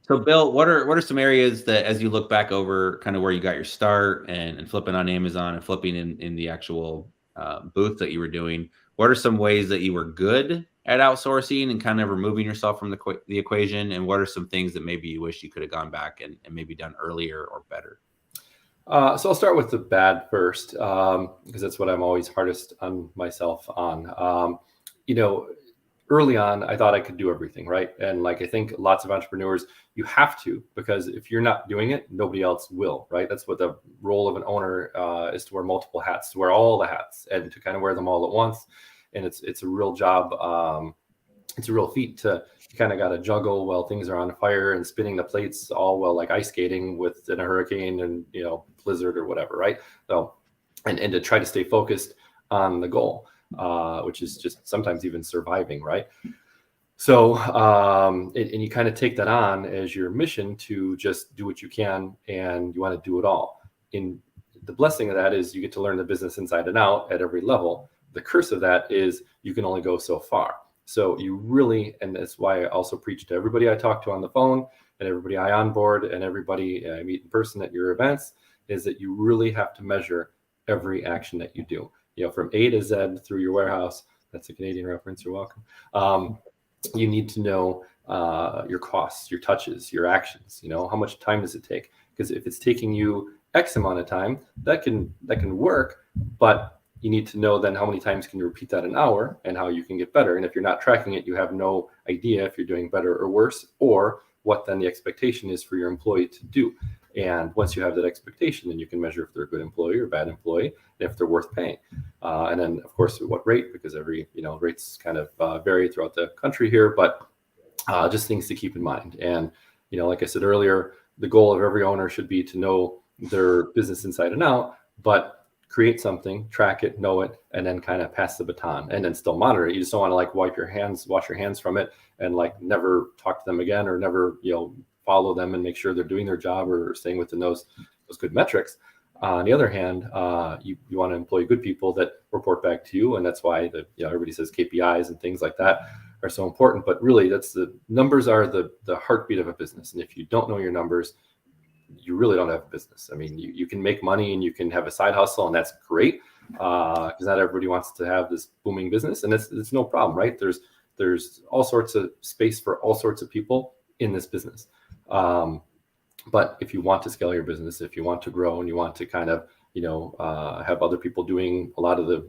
So Bill, what are some areas that, as you look back over kind of where you got your start and flipping on Amazon and flipping in the actual booth that you were doing, what are some ways that you were good at outsourcing and kind of removing yourself from the equation? And what are some things that maybe you wish you could have gone back and maybe done earlier or better? So I'll start with the bad first, because that's what I'm always hardest on myself on. Early on, I thought I could do everything, right? And I think lots of entrepreneurs, you have to, because if you're not doing it, nobody else will, right? That's what the role of an owner is, to wear multiple hats, to wear all the hats, and to kind of wear them all at once. And it's a real job. It's a real feat to kind of got to juggle while things are on fire and spinning the plates all while like ice skating in a hurricane and, blizzard or whatever, right? So, and to try to stay focused on the goal. Which is just sometimes even surviving, right? So, and you kind of take that on as your mission to just do what you can, and you want to do it all. In the blessing of that is you get to learn the business inside and out at every level. The curse of that is you can only go so far. So you really, and that's why I also preach to everybody I talk to on the phone and everybody I onboard and everybody I meet in person at your events, is that you really have to measure every action that you do. From A to Z through your warehouse. That's a Canadian reference. You're welcome. You need to know your costs, your touches, your actions. How much time does it take? Because if it's taking you X amount of time, that can work, but you need to know then how many times can you repeat that an hour and how you can get better. And if you're not tracking it, you have no idea if you're doing better or worse, or what then the expectation is for your employee to do. And once you have that expectation, then you can measure if they're a good employee or a bad employee, and if they're worth paying. And then, of course, at what rate, because every, rates kind of vary throughout the country here, but just things to keep in mind. And, like I said earlier, the goal of every owner should be to know their business inside and out, but create something, track it, know it, and then kind of pass the baton, and then still monitor it. You just don't want to wash your hands from it and never talk to them again, or never, follow them and make sure they're doing their job or staying within those good metrics. On the other hand, you want to employ good people that report back to you, and that's why everybody says KPIs and things like that are so important. But really, that's the numbers are the heartbeat of a business, and if you don't know your numbers, you really don't have a business. I mean, you can make money and you can have a side hustle, and that's great, because not everybody wants to have this booming business, and it's no problem, right? There's all sorts of space for all sorts of people in this business. But if you want to scale your business, if you want to grow and you want to kind of have other people doing a lot of the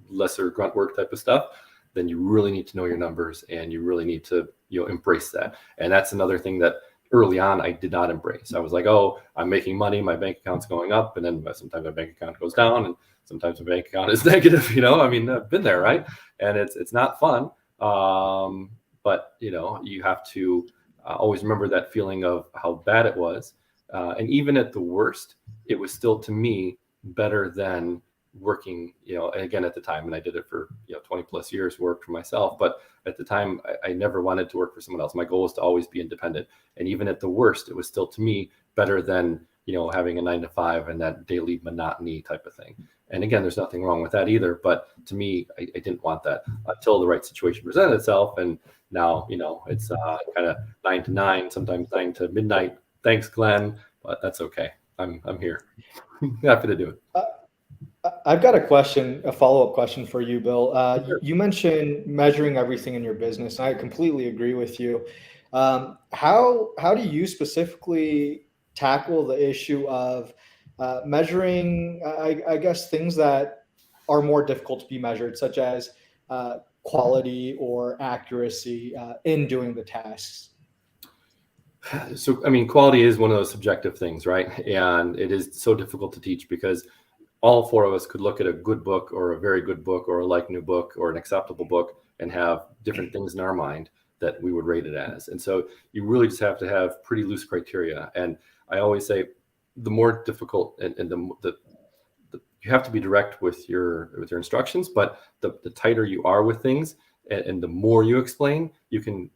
lesser grunt work type of stuff, then you really need to know your numbers, and you really need to, embrace that. And that's another thing that early on I did not embrace. I was like, oh, I'm making money, my bank account's going up, and then sometimes my bank account goes down, and sometimes my bank account is negative. I mean, I've been there, right? And it's not fun. But you have to always remember that feeling of how bad it was. And even at the worst, it was still, to me, better than working, and again, at the time, and I did it for 20 plus years, worked for myself, but at the time I never wanted to work for someone else. My goal was to always be independent. And even at the worst, it was still, to me, better than having a 9 to 5 and that daily monotony type of thing. And again, there's nothing wrong with that either, but to me, I didn't want that until the right situation presented itself. And now it's kind of 9 to 9, sometimes 9 to midnight. Thanks, Glenn, but that's okay. I'm here. Happy to do it. I've got a follow-up question for you, Bill. You mentioned measuring everything in your business. I completely agree with you. How do you specifically tackle the issue of measuring, I guess, things that are more difficult to be measured, such as quality or accuracy in doing the tasks? So, I mean, quality is one of those subjective things, right? And it is so difficult to teach because all four of us could look at a good book or a very good book or a like new book or an acceptable book and have different things in our mind that we would rate it as. And so you really just have to have pretty loose criteria. And I always say the more difficult and you have to be direct with your instructions, but the tighter you are with things and the more you explain, you can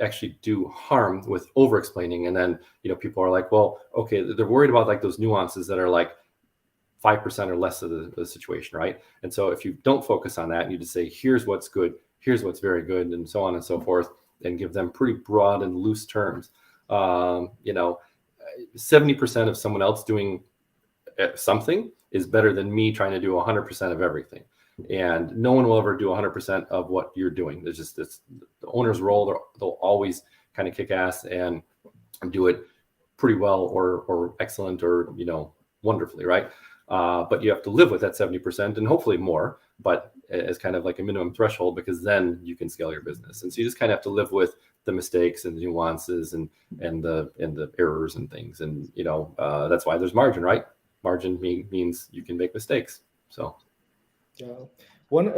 actually do harm with over explaining. And then, people are like, well, okay, they're worried about like those nuances that are like 5% or less of the situation, right? And so if you don't focus on that, and you just say, here's what's good, here's what's very good, and so on and so forth, and give them pretty broad and loose terms. 70% of someone else doing something is better than me trying to do 100% of everything. And no one will ever do 100% of what you're doing. There's just the owner's role. They'll always kind of kick ass and do it pretty well or excellent or, wonderfully, right? But you have to live with that 70% and hopefully more, but as kind of like a minimum threshold, because then you can scale your business. And so you just kind of have to live with the mistakes and the nuances and the errors and things. And, that's why there's margin, right? Margin means you can make mistakes. So. Yeah. One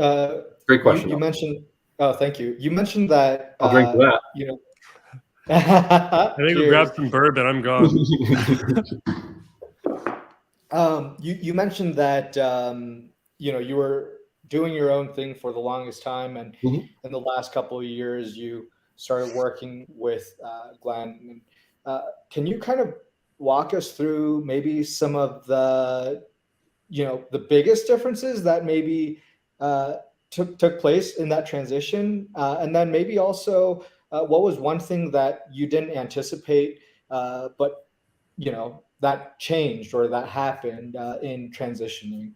great question. You mentioned. Oh, thank you. You mentioned that. I'll drink to that. I think we'll grab some bourbon. I'm gone. You mentioned that you were doing your own thing for the longest time, and in the last couple of years you started working with Glenn. Can you kind of walk us through maybe some of the biggest differences that maybe took place in that transition, and then maybe also what was one thing that you didn't anticipate, but that changed or that happened in transitioning?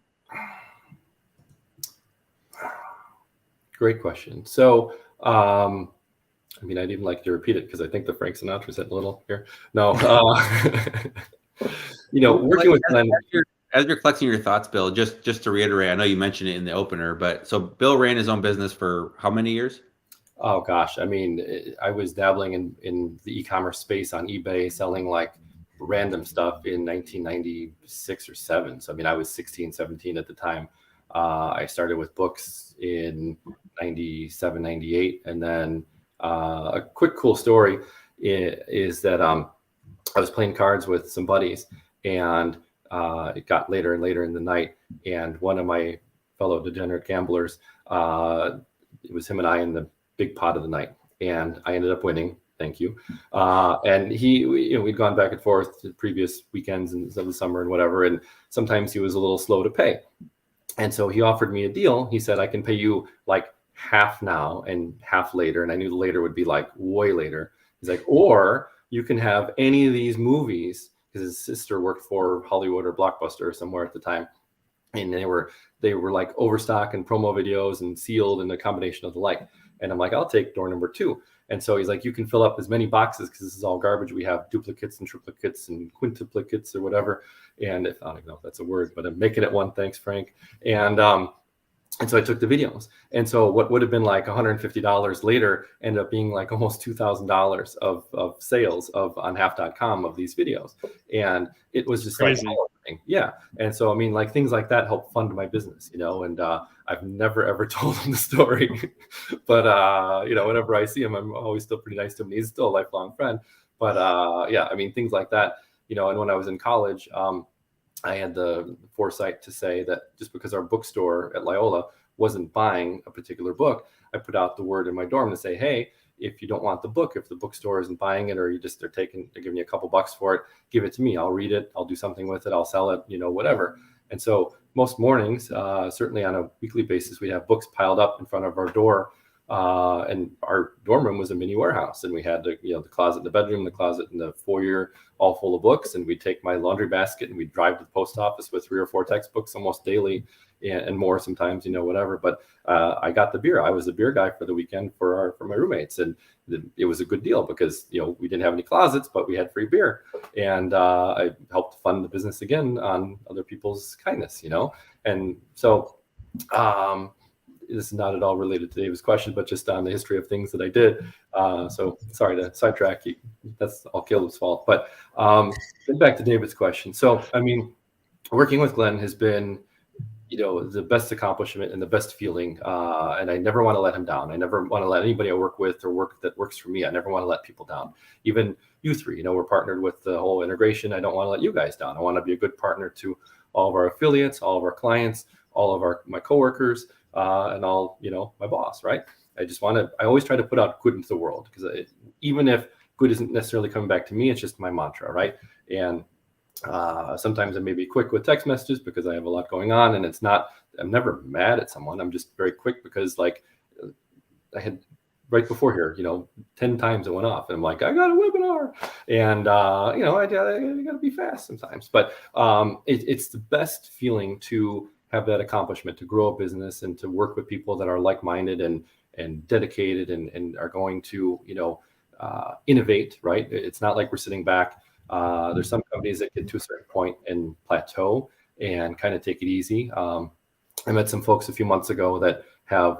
Great question. So, I mean, I'd even like to repeat it because I think the Frank Sinatra said a little here. No, working with Glenn. As you're collecting your thoughts, Bill, just to reiterate, I know you mentioned it in the opener, but so Bill ran his own business for how many years? Oh gosh, I mean, I was dabbling in the e-commerce space on eBay, selling like random stuff in 1996 or 7. So I mean, I was 16, 17 at the time. I started with books in 97, 98, and then a quick cool story is that I was playing cards with some buddies, and it got later and later in the night, and one of my fellow degenerate gamblers, it was him and I in the big pot of the night, and I ended up winning. Thank you. And we'd gone back and forth to previous weekends and the summer and whatever, and sometimes he was a little slow to pay. And so he offered me a deal. He said, I can pay you like half now and half later. And I knew the later would be like way later. He's like, or you can have any of these movies, because his sister worked for Hollywood or Blockbuster or somewhere at the time. And they were like overstock and promo videos and sealed and a combination of the like. And I'm like, I'll take door number 2. And so he's like, you can fill up as many boxes because this is all garbage. We have duplicates and triplicates and quintuplicates or whatever. And if I don't know if that's a word, but I'm making it one. Thanks, Frank. And so I took the videos. And so what would have been like $150 later ended up being like almost $2,000 of sales on half.com of these videos. And it was just Crazy. like, yeah. And so, I mean, like things like that help fund my business, you know, and I've never, ever told him the story, but, you know, whenever I see him, I'm always still pretty nice to him. He's still a lifelong friend, but yeah, I mean, things like that, you know, and when I was in college, I had the foresight to say that just because our bookstore at Loyola wasn't buying a particular book, I put out the word in my dorm to say, hey, if you don't want the book, if the bookstore isn't buying it, or they're giving you a couple bucks for it, give it to me. I'll read it. I'll do something with it. I'll sell it, you know, whatever. And so most mornings, certainly on a weekly basis, we have books piled up in front of our door. And our dorm room was a mini warehouse, and we had the closet in the bedroom, the closet in the foyer, all full of books. And we'd take my laundry basket and we'd drive to the post office with 3 or 4 textbooks almost daily, and more sometimes, you know, whatever. But I got the beer. I was the beer guy for the weekend for my roommates, and it was a good deal because, you know, we didn't have any closets, but we had free beer, and I helped fund the business again on other people's kindness, you know. And so this is not at all related to David's question, but just on the history of things that I did. So sorry to sidetrack you. That's all Caleb's fault. But get back to David's question. So, I mean, working with Glenn has been, you know, the best accomplishment and the best feeling. And I never want to let him down. I never want to let anybody I work with or work that works for me. I never want to let people down. Even you three, you know, we're partnered with the whole integration. I don't want to let you guys down. I want to be a good partner to all of our affiliates, all of our clients, all of my coworkers, and all, you know, my boss, right? I always try to put out good into the world, because even if good isn't necessarily coming back to me, it's just my mantra, right? And sometimes I may be quick with text messages because I have a lot going on, and I'm never mad at someone. I'm just very quick because, like, I had right before here, you know, 10 times it went off, and I'm like, I got a webinar, and you know, I gotta be fast sometimes, but it's the best feeling to have that accomplishment, to grow a business and to work with people that are like-minded and dedicated and are going to, you know, innovate, right? It's not like we're sitting back. There's some companies that get to a certain point and plateau and kind of take it easy. I met some folks a few months ago that have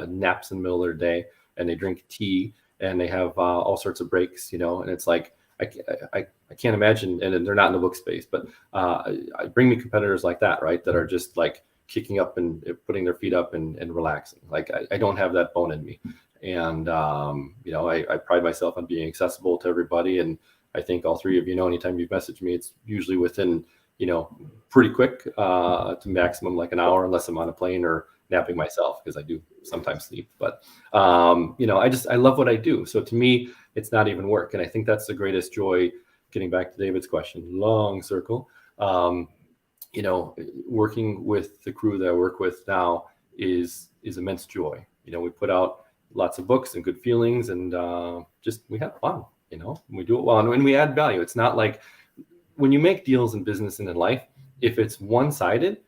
naps in the middle of their day, and they drink tea, and they have all sorts of breaks, you know, and it's like, I can't imagine, and they're not in the book space, but bring me competitors like that, right? That are just like kicking up and putting their feet up and relaxing. Like I don't have that bone in me. And, you know, I pride myself on being accessible to everybody. And I think all three of you know, anytime you've messaged me, it's usually within, you know, pretty quick to maximum like an hour, unless I'm on a plane or napping myself, because I do sometimes sleep. But, you know, I love what I do. So to me, it's not even work. And I think that's the greatest joy, getting back to David's question, long circle. You know, working with the crew that I work with now is immense joy. You know, we put out lots of books and good feelings, and just we have fun, you know, and we do it well, and we add value. It's not like when you make deals in business and in life, if it's one-sided,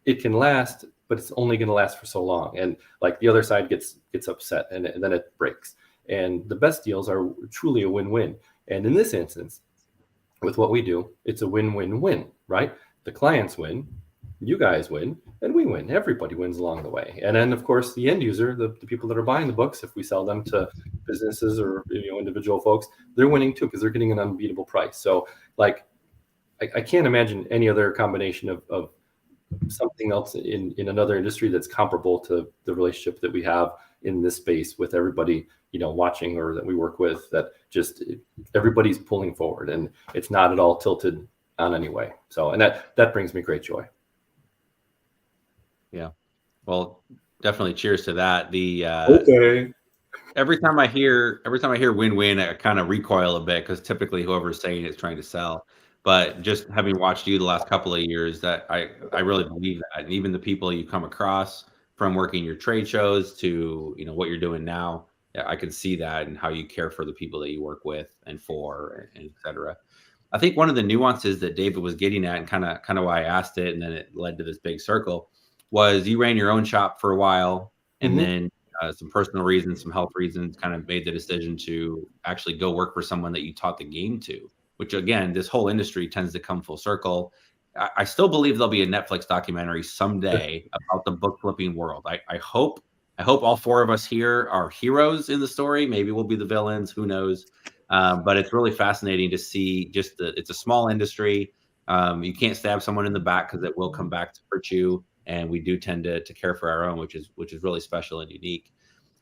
it can last, but it's only going to last for so long. And like the other side gets upset, and then it breaks. And the best deals are truly a win-win. And in this instance, with what we do, it's a win-win-win, right? The clients win, you guys win, and we win. Everybody wins along the way. And then, of course, the end user, the people that are buying the books, if we sell them to businesses or, you know, individual folks, they're winning too, because they're getting an unbeatable price. So, like, I can't imagine any other combination of something else in another industry that's comparable to the relationship that we have in this space with everybody, you know, watching or that we work with, that just everybody's pulling forward, and it's not at all tilted on any way. So, and that brings me great joy. Yeah. Well, definitely cheers to that. Okay. Every time I hear win-win, I kind of recoil a bit, because typically whoever's saying it is trying to sell. But just having watched you the last couple of years, that I really believe that. And even the people you come across from working your trade shows to, you know, what you're doing now, I can see that, and how you care for the people that you work with and for, and et cetera. I think one of the nuances that David was getting at, and kind of why I asked it, and then it led to this big circle, was you ran your own shop for a while, and then some personal reasons, some health reasons, kind of made the decision to actually go work for someone that you taught the game to, which again, this whole industry tends to come full circle. I still believe there'll be a Netflix documentary someday about the book flipping world. I hope all four of us here are heroes in the story. Maybe we'll be the villains, who knows? But it's really fascinating to see it's a small industry. You can't stab someone in the back because it will come back to hurt you. And we do tend to care for our own, which is really special and unique.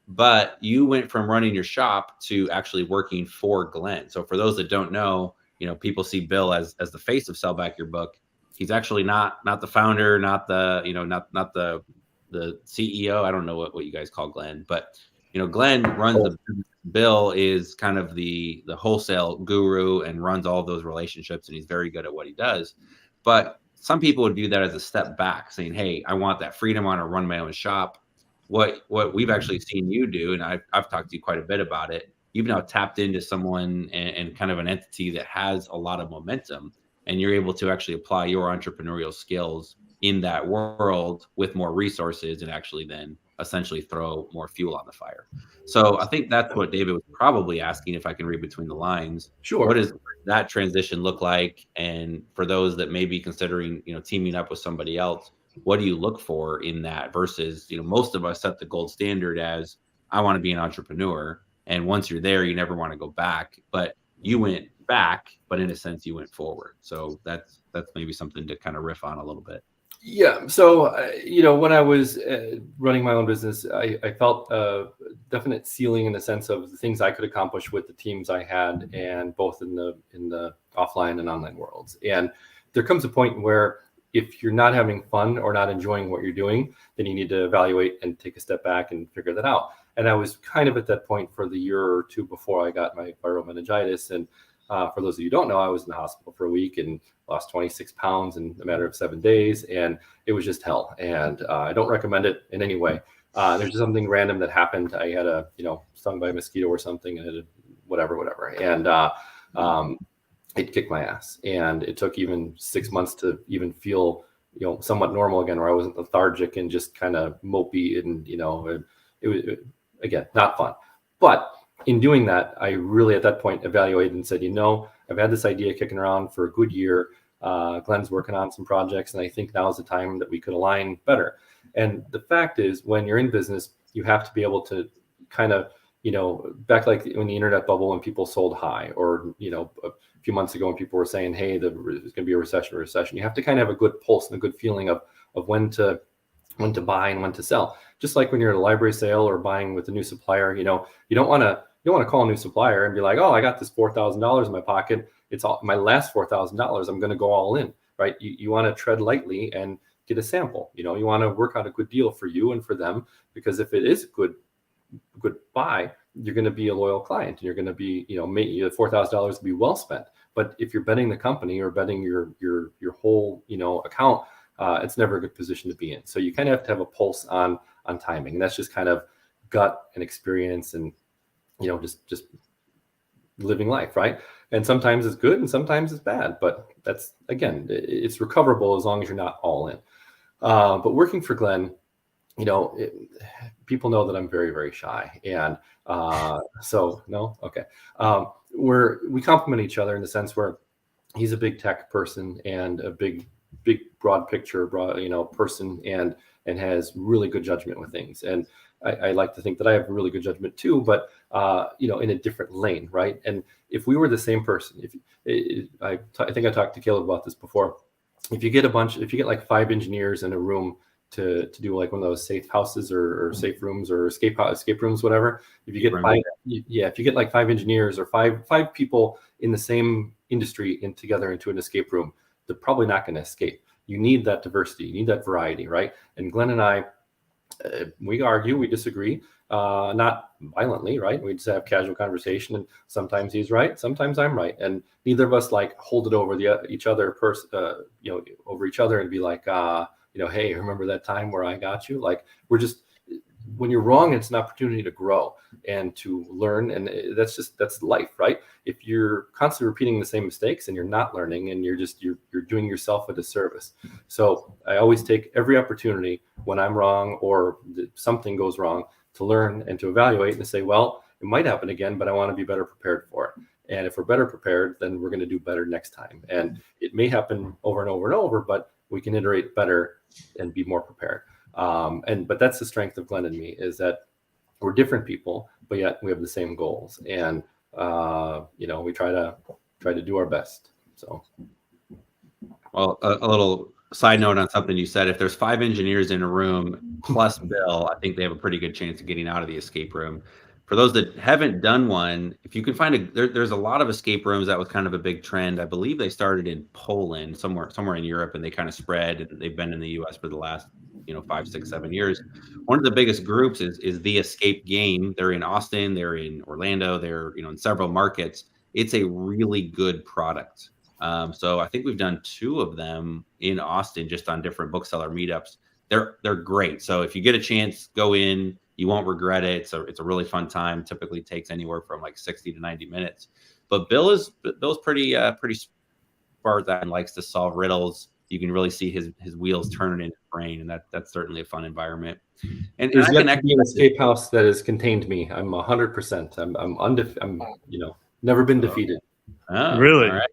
But you went from running your shop to actually working for Glenn. So for those that don't know, people see Bill as the face of Sell Back Your Book. He's actually not the founder, not the the CEO. I don't know what you guys call Glenn, but Glenn runs the business. Bill is kind of the wholesale guru and runs all of those relationships, and he's very good at what he does. But some people would view that as a step back, saying, "Hey, I want that freedom. I want to run my own shop." What we've actually seen you do, and I've talked to you quite a bit about it. You've now tapped into someone and kind of an entity that has a lot of momentum, and you're able to actually apply your entrepreneurial skills in that world with more resources, and actually then essentially throw more fuel on the fire. So I think that's what David was probably asking, if I can read between the lines. Sure. What does that transition look like? And for those that may be considering, teaming up with somebody else, what do you look for in that versus, most of us set the gold standard as, I want to be an entrepreneur. And once you're there, you never want to go back, but you went back, but in a sense you went forward. So that's maybe something to kind of riff on a little bit. Yeah. So, when I was running my own business, I felt a definite ceiling in the sense of the things I could accomplish with the teams I had, and both in the offline and online worlds. And there comes a point where if you're not having fun or not enjoying what you're doing, then you need to evaluate and take a step back and figure that out. And I was kind of at that point for the year or two before I got my viral meningitis. And for those of you who don't know, I was in the hospital for a week and lost 26 pounds in a matter of 7 days. And it was just hell. And I don't recommend it in any way. There's just something random that happened. I had stung by a mosquito or something, and whatever. And it kicked my ass. And it took even 6 months to even feel, somewhat normal again, where I wasn't lethargic and just kind of mopey. And, it was, again, not fun. But in doing that, I really at that point evaluated and said, I've had this idea kicking around for a good year. Glenn's working on some projects, and I think now's the time that we could align better. And the fact is, when you're in business, you have to be able to kind of, back like when the internet bubble, when people sold high, or, a few months ago when people were saying, hey, there's going to be a recession. You have to kind of have a good pulse and a good feeling of when to buy and when to sell. Just like when you're at a library sale or buying with a new supplier, you don't want to call a new supplier and be like, oh, I got this $4,000 in my pocket. It's all my last $4,000. I'm going to go all in, right? You want to tread lightly and get a sample. You want to work out a good deal for you and for them, because if it is a good buy, you're going to be a loyal client, and you're going to be, maybe the $4,000 will be well spent. But if you're betting the company or betting your whole, account, it's never a good position to be in. So you kind of have to have a pulse on timing, and that's just kind of gut and experience and, just living life, right? And sometimes it's good and sometimes it's bad, but that's, again, it's recoverable as long as you're not all in. But working for Glenn, people know that I'm very, very shy. And so, no? Okay. We complement each other in the sense where he's a big tech person and a big, broad picture, person, and has really good judgment with things. And I like to think that I have really good judgment too, but in a different lane, right? And if we were the same person, I think I talked to Caleb about this before. If you get like 5 engineers in a room to do like one of those safe houses or safe rooms or escape rooms, whatever. If you get like 5 engineers or five people in the same industry together into an escape room, they're probably not going to escape. You need that diversity. You need that variety, right? And Glenn and I, we argue, we disagree, not violently, right? We just have casual conversation, and sometimes he's right, sometimes I'm right, and neither of us like hold it over each other over each other and be like, hey, remember that time where I got you? Like, we're just, when you're wrong, it's an opportunity to grow and to learn, and that's life, right? If you're constantly repeating the same mistakes and you're not learning, and you're doing yourself a disservice. So I always take every opportunity when I'm wrong or something goes wrong to learn and to evaluate and to say, well, it might happen again, but I want to be better prepared for it. And if we're better prepared, then we're going to do better next time. And it may happen over and over and over, but we can iterate better and be more prepared. But that's the strength of Glenn and me, is that we're different people, but yet we have the same goals. And we try to do our best. So, well, a little side note on something you said: if there's 5 engineers in a room plus Bill, I think they have a pretty good chance of getting out of the escape room. For those that haven't done one, if you can find there's a lot of escape rooms. That was kind of a big trend. I believe they started in Poland, somewhere in Europe, and they kind of spread. And they've been in the U.S. for the last 5, 6, 7 years. One of the biggest groups is the Escape Game. They're in Austin, they're in Orlando, they're in several markets. It's a really good product. So I think we've done 2 of them in Austin, just on different bookseller meetups. They're great. So if you get a chance, go in. You won't regret it. It's a really fun time. Typically takes anywhere from like 60 to 90 minutes. But Bill's pretty smart and likes to solve riddles. You can really see his wheels turning in his brain, and that's certainly a fun environment. And there's yet to be an escape house that has contained me. I'm 100%. I'm never been defeated. Oh, really? All right.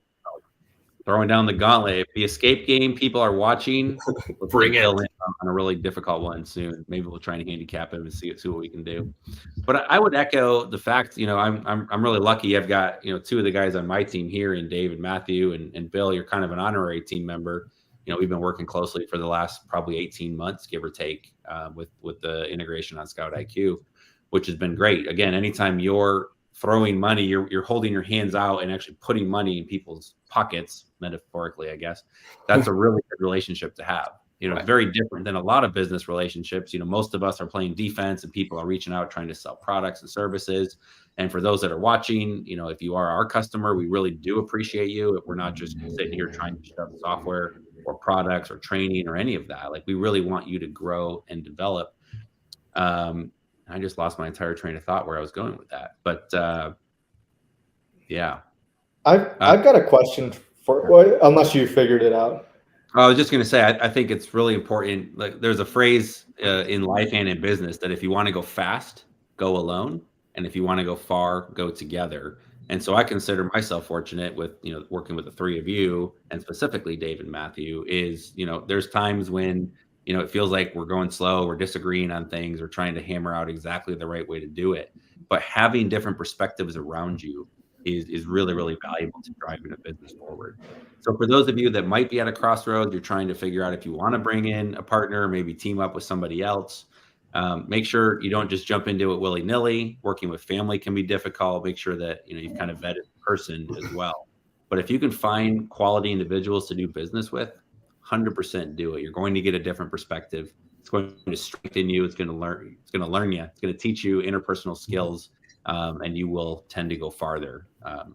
Throwing down the gauntlet. If the Escape Game people are watching, bring it on a really difficult one soon. Maybe we'll try and handicap him and see what we can do. But I would echo the fact, I'm really lucky. I've got 2 of the guys on my team here, in Dave and Matthew, and Bill. You're kind of an honorary team member. We've been working closely for the last probably 18 months, give or take, with the integration on Scout IQ, which has been great. Again, anytime you're throwing money, you're holding your hands out and actually putting money in people's pockets, metaphorically, I guess. That's a really good relationship to have. It's very different than a lot of business relationships. Most of us are playing defense, and people are reaching out trying to sell products and services. And for those that are watching, if you are our customer, we really do appreciate you. If we're not just sitting here trying to shove software or products or training or any of that, like, we really want you to grow and develop. I just lost my entire train of thought where I was going with that. But yeah. I've got a question unless you figured it out. I was just going to say, I think it's really important. Like, there's a phrase in life and in business that if you want to go fast, go alone. And if you want to go far, go together. And so I consider myself fortunate with, working with the 3 of you, and specifically Dave and Matthew, is, there's times when, it feels like we're going slow, we're disagreeing on things, we're trying to hammer out exactly the right way to do it. But having different perspectives around you is really, really valuable to driving a business forward. So for those of you that might be at a crossroads, you're trying to figure out if you want to bring in a partner, maybe team up with somebody else. Make sure you don't just jump into it willy-nilly. Working with family can be difficult. Make sure that you've kind of vetted the person as well. But if you can find quality individuals to do business with, 100% do it. You're going to get a different perspective. It's going to strengthen you. It's going to learn you. It's going to teach you interpersonal skills, and you will tend to go farther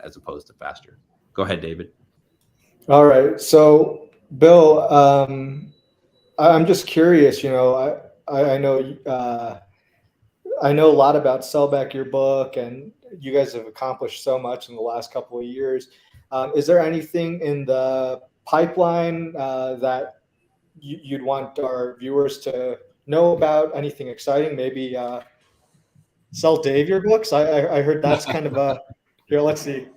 as opposed to faster. Go ahead, David. All right. So, Bill, I'm just curious. I know I know a lot about Sell Back Your Book, and you guys have accomplished so much in the last couple of years. Is there anything in the pipeline that you'd want our viewers to know about? Anything exciting? Maybe Sell Dave your books. I heard that's kind of a here. Let's see.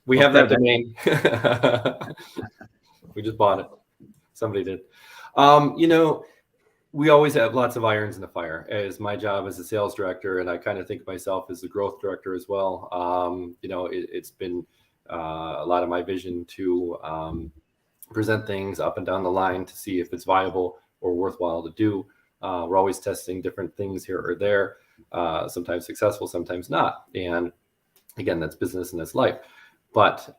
We have that domain. We just bought it. Somebody did. We always have lots of irons in the fire, as my job as a sales director, and I kind of think of myself as the growth director as well. It's been a lot of my vision to present things up and down the line to see if it's viable or worthwhile to do. We're always testing different things here or there, sometimes successful, sometimes not. And again, that's business and that's life. But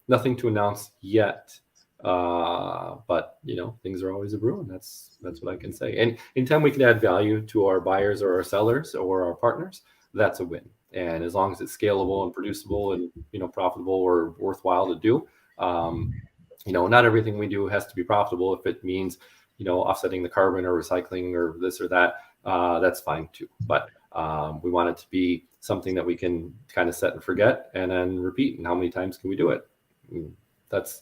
nothing to announce yet. But things are always a brewing. That's what I can say. And anytime we can add value to our buyers or our sellers or our partners, that's a win. And as long as it's scalable and producible and profitable or worthwhile to do, not everything we do has to be profitable. If it means offsetting the carbon or recycling or this or that, that's fine too. But we want it to be something that we can kind of set and forget and then repeat. And how many times can we do it? That's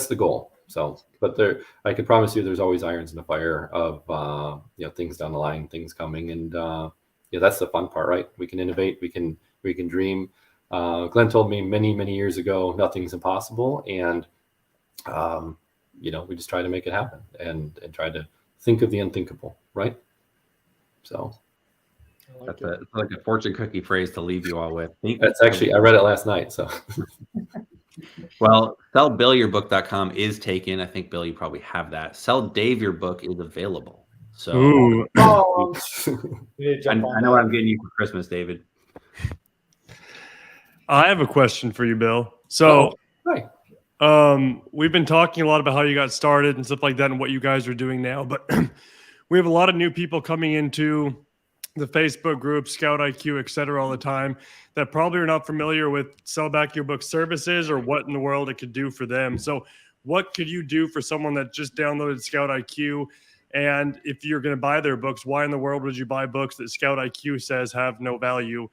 the goal. So, but I can promise you, there's always irons in the fire of things down the line, things coming, and that's the fun part, right? We can innovate, we can dream. Glenn told me many years ago, nothing's impossible, and we just try to make it happen and try to think of the unthinkable, right? So that's like a fortune cookie phrase to leave you all with. That's actually, I read it last night. So, well, sellbillyourbook.com is taken. I think, Bill, you probably have that. Sell Dave your book is available. So I know what I'm getting you for Christmas, David. I have a question for you, Bill. So, hi. We've been talking a lot about how you got started and stuff like that and what you guys are doing now, but we have a lot of new people coming into the Facebook group, Scout IQ, et cetera, all the time that probably are not familiar with Sell Back Your Book services or what in the world it could do for them. So what could you do for someone that just downloaded Scout IQ? And if you're going to buy their books, why in the world would you buy books that Scout IQ says have no value?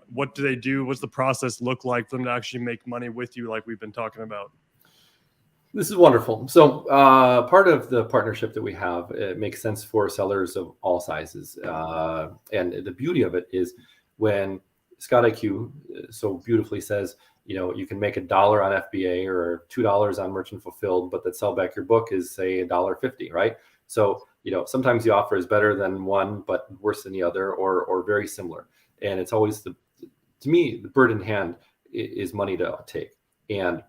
What do they do? What's the process look like for them to actually make money with you like we've been talking about? This is wonderful. So part of the partnership that we have, it makes sense for sellers of all sizes. And the beauty of it is when Scout IQ so beautifully says, you can make $1 on FBA or $2 on Merchant Fulfilled, but that Sell Back Your Book is say $1.50, right? So, sometimes the offer is better than one, but worse than the other or very similar. And it's always to me, the bird in hand is money to take. And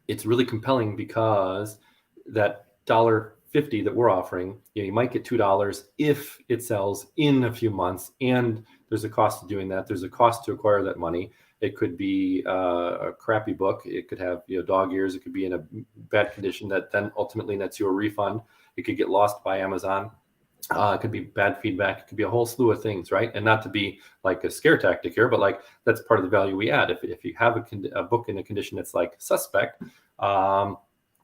it's really compelling because that $1.50 that we're offering, you might get $2 if it sells in a few months. And there's a cost to doing that. There's a cost to acquire that money. It could be a crappy book. It could have dog ears. It could be in a bad condition that then ultimately nets you a refund. It could get lost by Amazon. It could be bad feedback. It could be a whole slew of things, right? And not to be like a scare tactic here, but like that's part of the value we add. If you have a book in a condition that's like suspect,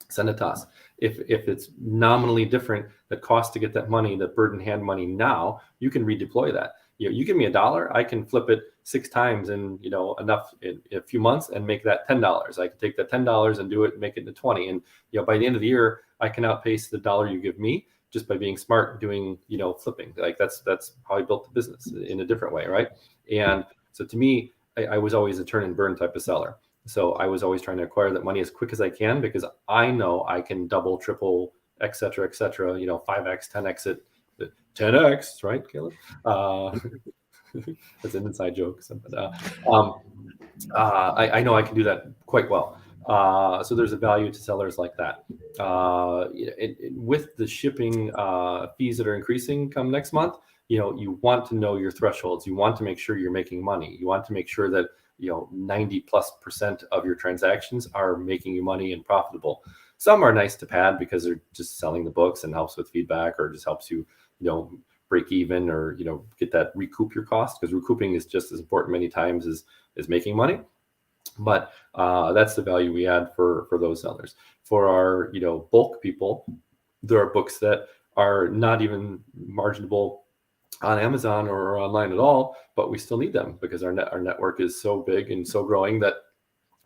send it to us. If it's nominally different, the cost to get that money, the bird in hand money now, you can redeploy that. You give me $1, I can flip it 6 times in enough in a few months and make that $10. I can take that $10 and do it and make it into 20. And by the end of the year, I can outpace the $1 you give me just by being smart, doing flipping. Like that's how I built the business in a different way, right? And so to me, I was always a turn and burn type of seller. So I was always trying to acquire that money as quick as I can because I know I can double, triple, et cetera, 5x, 10x it. 10x, right, Caleb? That's an inside joke. I know I can do that quite well. So there's a value to sellers like that. With the shipping fees that are increasing come next month, you want to know your thresholds. You want to make sure you're making money. You want to make sure that 90+% of your transactions are making you money and profitable. Some are nice to pad because they're just selling the books and helps with feedback or just helps you break even or get that recoup your cost, because recouping is just as important many times as making money. But that's the value we add for those sellers. For our bulk people, there are books that are not even marginable on Amazon or online at all, but we still need them because our network is so big and so growing that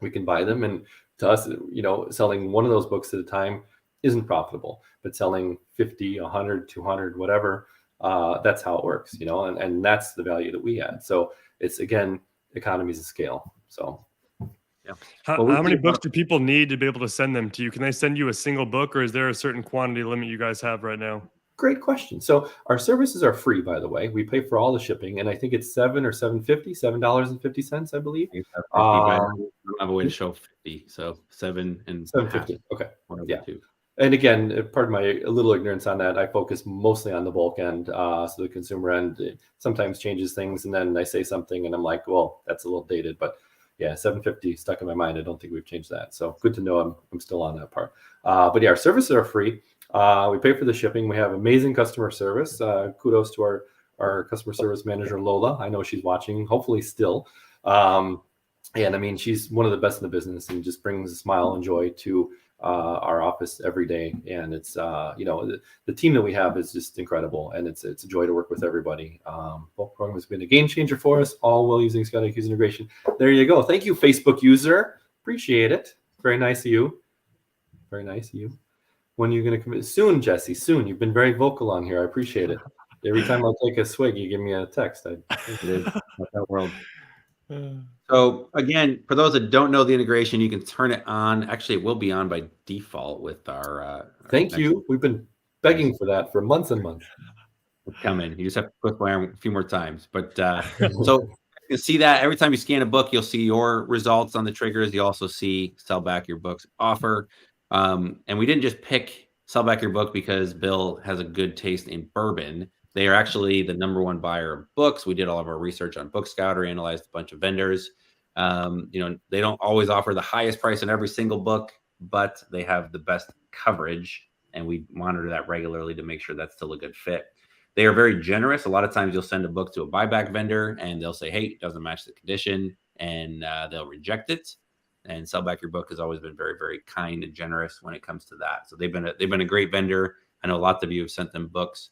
we can buy them. And to us, selling one of those books at a time isn't profitable, but selling 50, 100, 200, whatever, that's how it works, and that's the value that we add. So it's, again, economies of scale. So yeah. How many books do people need to be able to send them to you? Can they send you a single book, or is there a certain quantity limit you guys have right now? Great question. So our services are free, by the way. We pay for all the shipping, and I think it's $7.50, I believe. I don't have a way to show 50, so $7.50. Okay. Yeah. And again, pardon my little ignorance on that. I focus mostly on the bulk end, so the consumer end sometimes changes things, and then I say something, and I'm like, well, that's a little dated, but yeah, $7.50 stuck in my mind. I don't think we've changed that. So good to know I'm still on that part. But yeah, our services are free. We pay for the shipping. We have amazing customer service. Kudos to our customer service manager, Lola. I know she's watching, hopefully still. And I mean, she's one of the best in the business and just brings a smile and joy to our office every day. And it's, the team that we have is just incredible. And it's a joy to work with everybody. Bulk program has been a game changer for us, all while using Scout IQ's integration. There you go. Thank you, Facebook user. Appreciate it. Very nice of you. Very nice of you. When are you going to commit? Soon, Jesse, soon. You've been very vocal on here. I appreciate it. Every time I take a swig, you give me a text. It is that world. So again, for those that don't know the integration, you can turn it on. Actually, it will be on by default with our. Thank you. We've been begging for that for months and months. It's coming. You just have to click my arm a few more times. But so you see that every time you scan a book, you'll see your results on the triggers. You also see Sell Back Your Book's offer. And we didn't just pick Sell Back Your Book because Bill has a good taste in bourbon. They are actually the #1 buyer of books. We did all of our research on Book Scouter, analyzed a bunch of vendors. They don't always offer the highest price on every single book, but they have the best coverage, and we monitor that regularly to make sure that's still a good fit. They are very generous. A lot of times you'll send a book to a buyback vendor and they'll say, hey, it doesn't match the condition, and they'll reject it. And Sell Back Your Book has always been very, very kind and generous when it comes to that. So they've been a great vendor. I know lots of you have sent them books.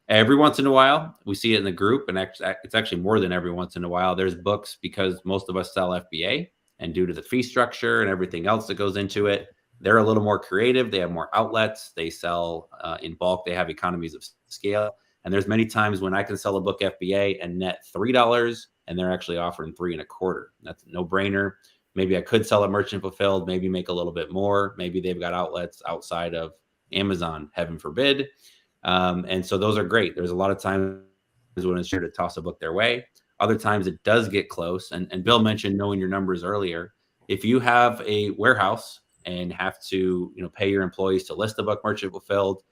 Every once in a while, we see it in the group, and it's actually more than every once in a while. There's books, because most of us sell FBA, and due to the fee structure and everything else that goes into it, they're a little more creative. They have more outlets. They sell in bulk. They have economies of scale. And there's many times when I can sell a book FBA and net $3, and they're actually offering $3.25. That's a no-brainer. Maybe I could sell it merchant fulfilled, maybe make a little bit more. Maybe they've got outlets outside of Amazon, heaven forbid. And so those are great. There's a lot of times when it's sure to toss a book their way. Other times it does get close. And Bill mentioned knowing your numbers earlier. If you have a warehouse and have to pay your employees to list the book merchant fulfilled,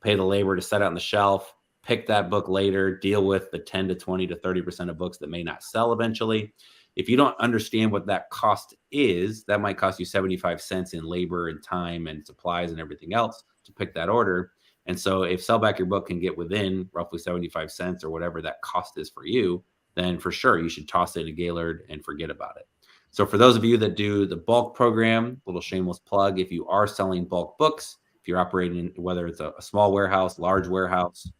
pay the labor to set it on the shelf, pick that book later, deal with the 10 to 20 to 30% of books that may not sell eventually. If you don't understand what that cost is, that might cost you 75 cents in labor and time and supplies and everything else to pick that order. And so if Sell Back Your Book can get within roughly 75 cents or whatever that cost is for you, then for sure you should toss it in a Gaylord and forget about it. So for those of you that do the bulk program, little shameless plug, if you are selling bulk books, if you're operating, whether it's a small warehouse, large warehouse,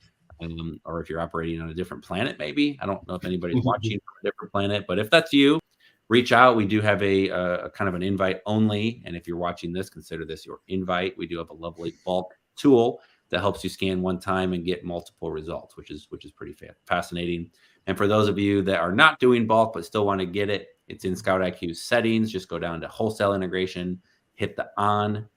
or if you're operating on a different planet, maybe. I don't know if anybody's watching from a different planet, but if that's you, reach out. We do have a kind of an invite only. And if you're watching this, consider this your invite. We do have a lovely bulk tool that helps you scan one time and get multiple results, which is pretty fascinating. And for those of you that are not doing bulk but still want to get it, it's in Scout IQ's settings. Just go down to wholesale integration, hit the on.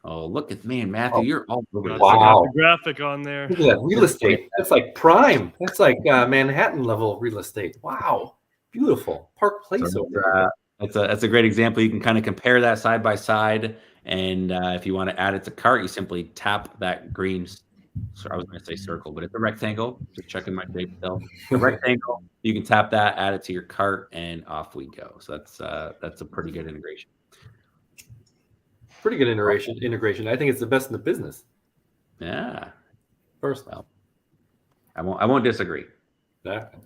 Oh, look at Matthew, you're all over this. Wow, the graphic on there. Look at that real estate. That's like prime. That's like Manhattan level real estate. Wow, beautiful Park Place over there. That's a great example. You can kind of compare that side by side, and if you want to add it to cart, you simply tap that green. I was going to say circle, but it's a rectangle. Just checking my shape still. The rectangle. You can tap that, add it to your cart, and off we go. So that's a pretty good integration. Pretty good integration. I think it's the best in the business. Yeah. First, well, I won't disagree. Exactly.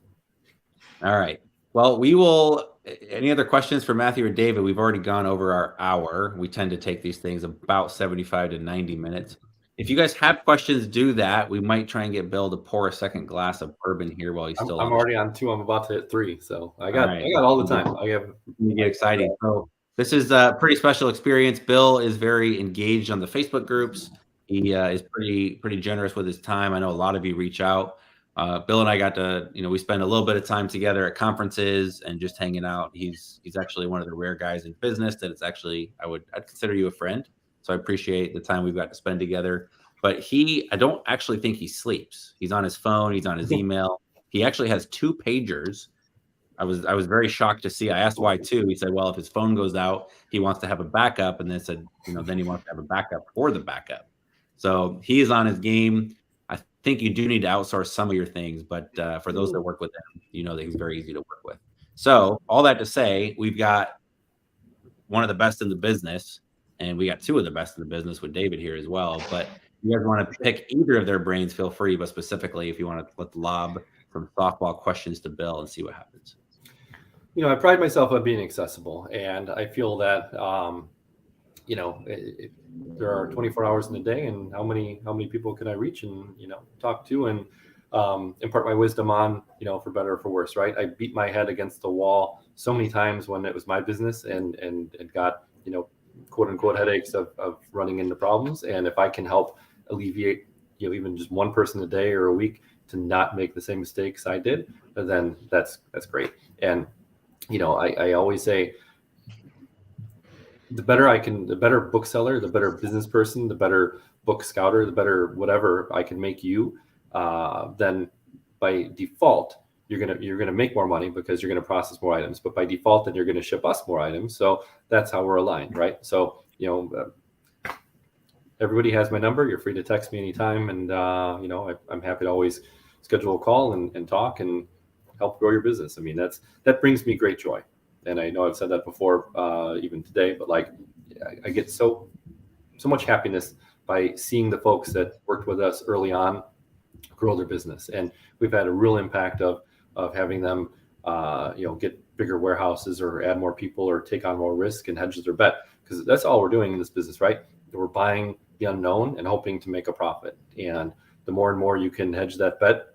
All right. Well, we will. Any other questions for Matthew or David? We've already gone over our hour. We tend to take these things about 75 to 90 minutes. If you guys have questions, do that. We might try and get Bill to pour a second glass of bourbon here while he's still. I'm already on 2. I'm about to hit 3. So I got all the time. You get exciting. So this is a pretty special experience. Bill is very engaged on the Facebook groups. He is pretty generous with his time. I know a lot of you reach out. Bill and I got to, we spend a little bit of time together at conferences and just hanging out. He's actually one of the rare guys in business that it's actually, I'd consider you a friend. So I appreciate the time we've got to spend together. But I don't actually think he sleeps. He's on his phone. He's on his email. He actually has 2 pagers. I was very shocked to see. I asked why 2. He said, well, if his phone goes out, he wants to have a backup. And then said, then he wants to have a backup for the backup. So he is on his game. I think you do need to outsource some of your things, but for those that work with him, that he's very easy to work with. So all that to say, we've got one of the best in the business, and we got 2 of the best in the business with David here as well. But if you guys want to pick either of their brains, feel free. But specifically, if you want to let's lob some softball questions to Bill and see what happens. I pride myself on being accessible, and I feel that there are 24 hours in a day, and how many people can I reach and talk to and impart my wisdom on, for better or for worse, right? I beat my head against the wall so many times when it was my business and got quote unquote headaches of running into problems. And if I can help alleviate even just one person a day or a week to not make the same mistakes I did, then that's great. And I always say, the better bookseller, the better business person, the better book scouter, the better whatever I can make you, then by default you're gonna make more money because you're gonna process more items. But by default, then you're gonna ship us more items. So that's how we're aligned, right? So everybody has my number. You're free to text me anytime, and I'm happy to always schedule a call and talk and help grow your business. I mean, that brings me great joy. And I know I've said that before, even today, but like I get so much happiness by seeing the folks that worked with us early on grow their business. And we've had a real impact of having them, get bigger warehouses or add more people or take on more risk and hedge their bet. Because that's all we're doing in this business, right? We're buying the unknown and hoping to make a profit. And the more and more you can hedge that bet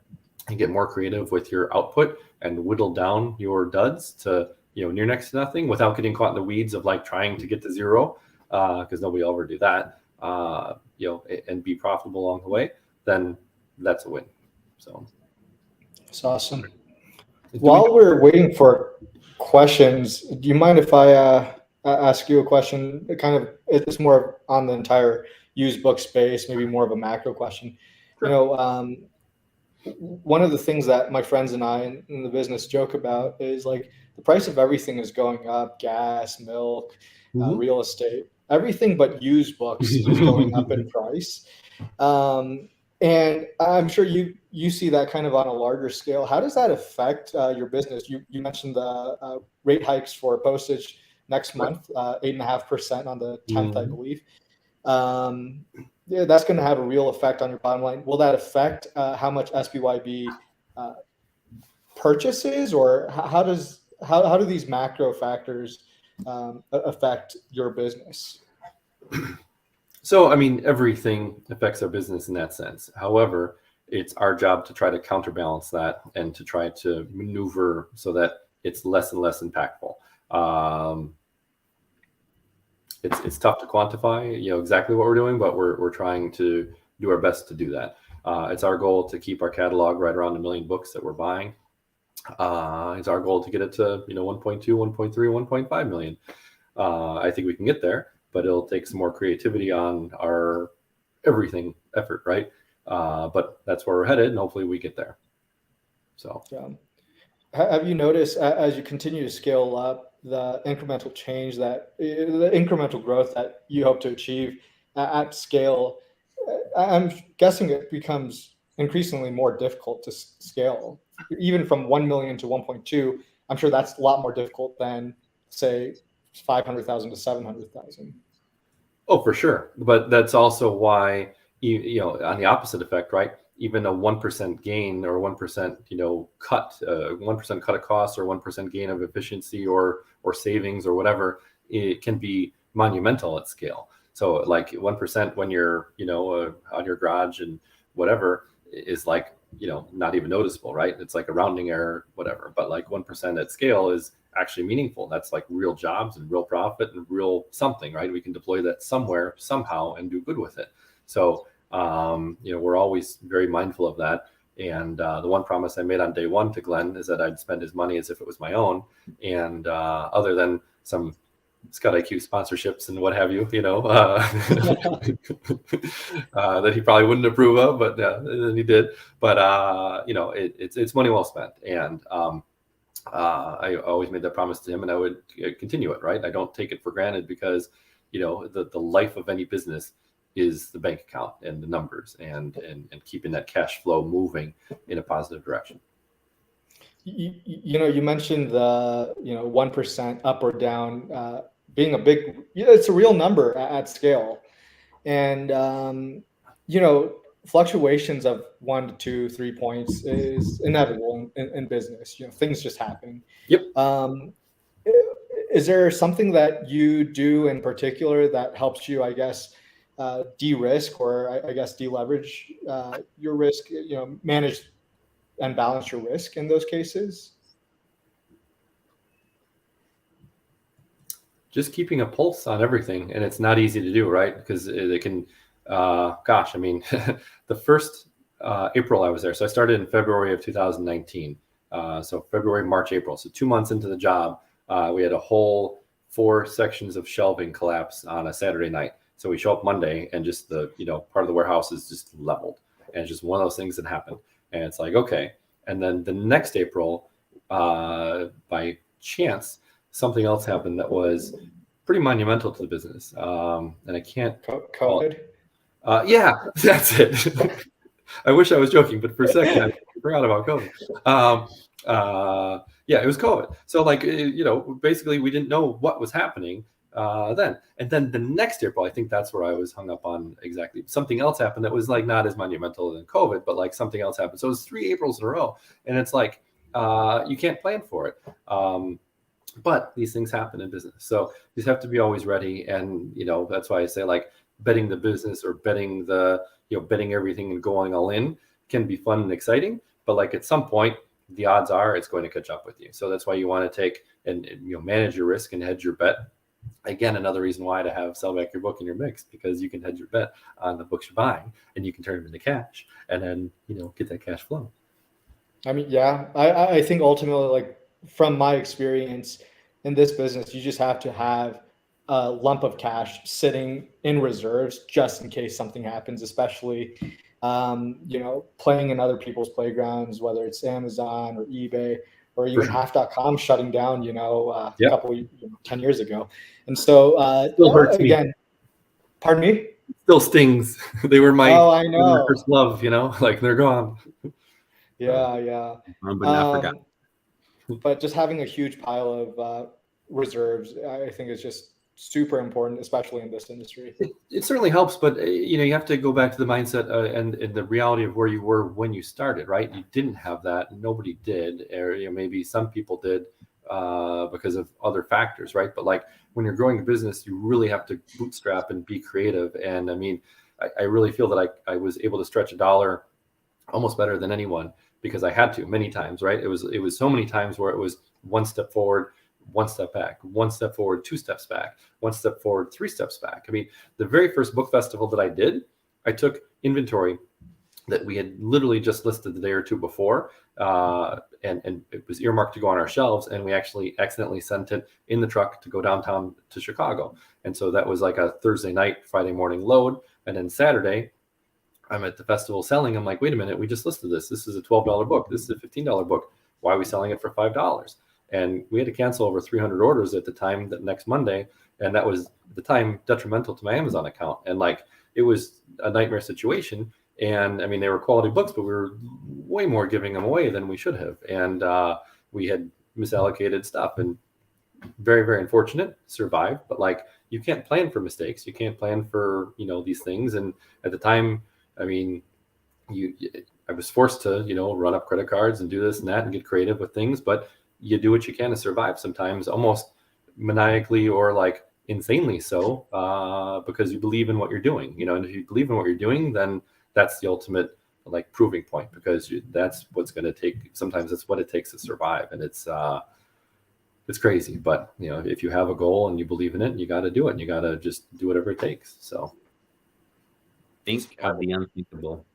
and get more creative with your output and whittle down your duds to near next to nothing without getting caught in the weeds of like trying to get to zero, because nobody will ever do that, and be profitable along the way, then that's a win. So it's awesome. While we're waiting for questions, do you mind if I ask you a question? It's more on the entire used book space, maybe more of a macro question. Sure. One of the things that my friends and I in the business joke about is like the price of everything is going up: gas, milk, real estate, everything but used books is going up in price. And I'm sure you see that kind of on a larger scale. How does that affect your business? You mentioned the rate hikes for postage next month, 8.5% on the 10th, I believe. That's going to have a real effect on your bottom line. Will that affect how much SBYB purchases, or how do these macro factors affect your business? So, I mean, everything affects our business in that sense. However, it's our job to try to counterbalance that and to try to maneuver so that it's less and less impactful. It's tough to quantify, exactly what we're doing, but we're trying to do our best to do that. It's our goal to keep our catalog right around 1 million books that we're buying. It's our goal to get it to 1.2, 1.3, 1.5 million. I think we can get there, but it'll take some more creativity on our everything effort, right? But that's where we're headed, and hopefully we get there. So, have you noticed as you continue to scale up the incremental change, the incremental growth that you hope to achieve at scale? I'm guessing it becomes increasingly more difficult to scale, even from 1 million to 1.2. I'm sure that's a lot more difficult than, say, 500,000 to 700,000. Oh, for sure. But that's also why, on the opposite effect, right? Even a 1% gain or 1%, cut, 1% cut of costs or 1% gain of efficiency or savings or whatever, it can be monumental at scale. So like 1% when you're, on your garage and whatever is like, not even noticeable, right? It's like a rounding error, whatever. But like 1% at scale is actually meaningful. That's like real jobs and real profit and real something, right? We can deploy that somewhere, somehow, and do good with it. So, we're always very mindful of that. And the one promise I made on day one to Glenn is that I'd spend his money as if it was my own. And other than some Scott IQ sponsorships and what have you, that he probably wouldn't approve of, but then he did. But it's money well spent. And I always made that promise to him, and I would continue it. Right? I don't take it for granted because the life of any business is the bank account and the numbers and keeping that cash flow moving in a positive direction. You mentioned the 1% up or down being it's a real number at scale, and fluctuations of 1 to 2, 3 points is inevitable in business. Things just happen. Yep. Is there something that you do in particular that helps you, I guess, de-risk or I guess deleverage your risk, manage and balance your risk in those cases? Just keeping a pulse on everything, and it's not easy to do, right? Because it can Gosh, I mean, the first April I was there. So I started in February of 2019. So February, March, April. So 2 months into the job, we had a whole 4 sections of shelving collapse on a Saturday night. So we show up Monday and just the, part of the warehouse is just leveled. And it's just one of those things that happened. And it's like, okay. And then the next April, by chance, something else happened that was pretty monumental to the business. And I can't. COVID? Yeah, that's it. I wish I was joking, but for a second I forgot about COVID. Yeah, it was COVID. So basically we didn't know what was happening then. And then the next April, I think that's where I was hung up on exactly. Something else happened that was like not as monumental than COVID, but like something else happened. So it was 3 Aprils in a row. And it's like, you can't plan for it. But these things happen in business. So you just have to be always ready. And, that's why I say like betting the business or betting betting everything and going all in can be fun and exciting. But like at some point, the odds are it's going to catch up with you. So that's why you want to take and manage your risk and hedge your bet. Again, another reason why to have sell back your book in your mix, because you can hedge your bet on the books you're buying and you can turn them into cash and then, get that cash flow. I mean, yeah, I think ultimately, like from my experience in this business, you just have to have a lump of cash sitting in reserves just in case something happens, especially, playing in other people's playgrounds, whether it's Amazon or eBay or even half.com shutting down, a couple 10 years ago. And so still hurts again, me. Pardon me? Still stings. They were my, I know. my first love, like they're gone. Yeah. But not forgotten. But just having a huge pile of reserves, I think is just super important, especially in this industry. It certainly helps, but you have to go back to the mindset and the reality of where you were when you started, right? You didn't have that. Nobody did, or maybe some people did because of other factors, right? But like when you're growing a business, you really have to bootstrap and be creative. And I mean, I really feel that I was able to stretch a dollar almost better than anyone because I had to many times, right? It was so many times where it was one step forward, one step back, one step forward, 2 steps back, one step forward, 3 steps back. I mean, the very first book festival that I did, I took inventory that we had literally just listed the day or 2 before, and it was earmarked to go on our shelves, and we actually accidentally sent it in the truck to go downtown to Chicago. And so that was like a Thursday night, Friday morning load, and then Saturday, I'm at the festival selling. I'm like, wait a minute, we just listed this. This is a $12 book. This is a $15 book. Why are we selling it for $5? And we had to cancel over 300 orders at the time that next Monday. And that was at the time detrimental to my Amazon account. And like, it was a nightmare situation. And I mean, they were quality books, but we were way more giving them away than we should have. And we had misallocated stuff and very, very unfortunate, survived. But like, you can't plan for mistakes. You can't plan for, these things. And at the time, I mean, I was forced to, run up credit cards and do this and that and get creative with things, but you do what you can to survive sometimes almost maniacally or like insanely so, because you believe in what you're doing, and if you believe in what you're doing, then that's the ultimate like proving point, because that's what's going to take. Sometimes that's what it takes to survive. And it's crazy, but if you have a goal and you believe in it, you got to do it and you got to just do whatever it takes. So think of the unthinkable.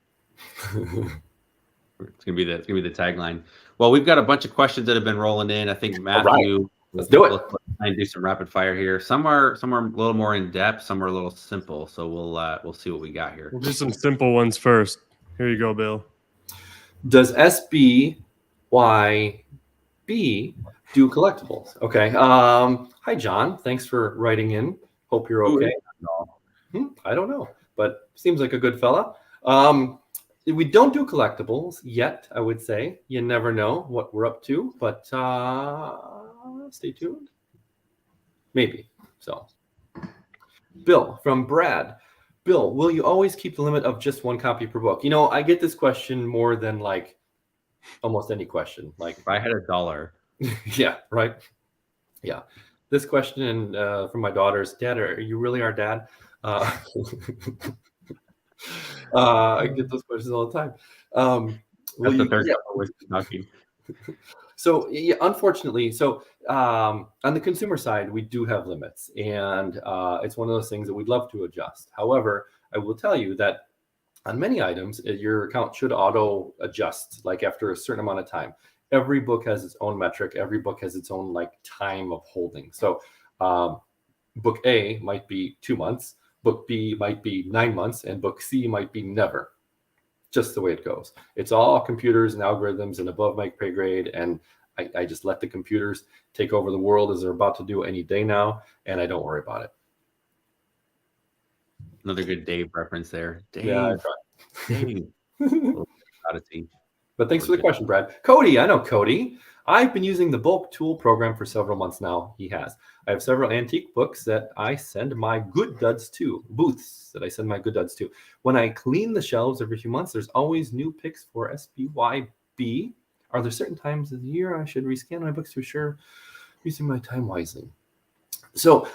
It's gonna be the tagline. Well, we've got a bunch of questions that have been rolling in. I think Matthew, right. Let's do it. Let's try and do some rapid fire here. Some are a little more in depth. Some are a little simple. So we'll see what we got here. We'll do some simple ones first. Here you go, Bill. Does SBYB do collectibles? Okay. Hi, John. Thanks for writing in. Hope you're okay. I don't know, but seems like a good fella. We don't do collectibles yet, I would say. You never know what we're up to, but stay tuned. Maybe. So, Bill from Brad. Bill, will you always keep the limit of just 1 copy per book? I get this question more than like almost any question. Like if I had $1. Yeah, right. Yeah. This question from my daughters, Dad, are you really our dad? I get those questions all the time. That's the third always talking. So yeah, unfortunately, on the consumer side, we do have limits, and it's one of those things that we'd love to adjust. However, I will tell you that on many items, your account should auto adjust like after a certain amount of time. Every book has its own metric. Every book has its own like time of holding. So book A might be 2 months, book B might be 9 months, and book C might be never. Just the way it goes. It's all computers and algorithms and above my pay grade. And I just let the computers take over the world as they're about to do any day now. And I don't worry about it. Another good Dave reference there. Dave. Yeah, Dave. Odyssey. But thanks for the question, Brad. Cody, I know Cody. I've been using the bulk tool program for several months now. He has. I have several antique books that I send my good duds to, booths that I send my good duds to. When I clean the shelves every few months, there's always new picks for SBYB. Are there certain times of the year I should rescan my books to ensure using my time wisely? So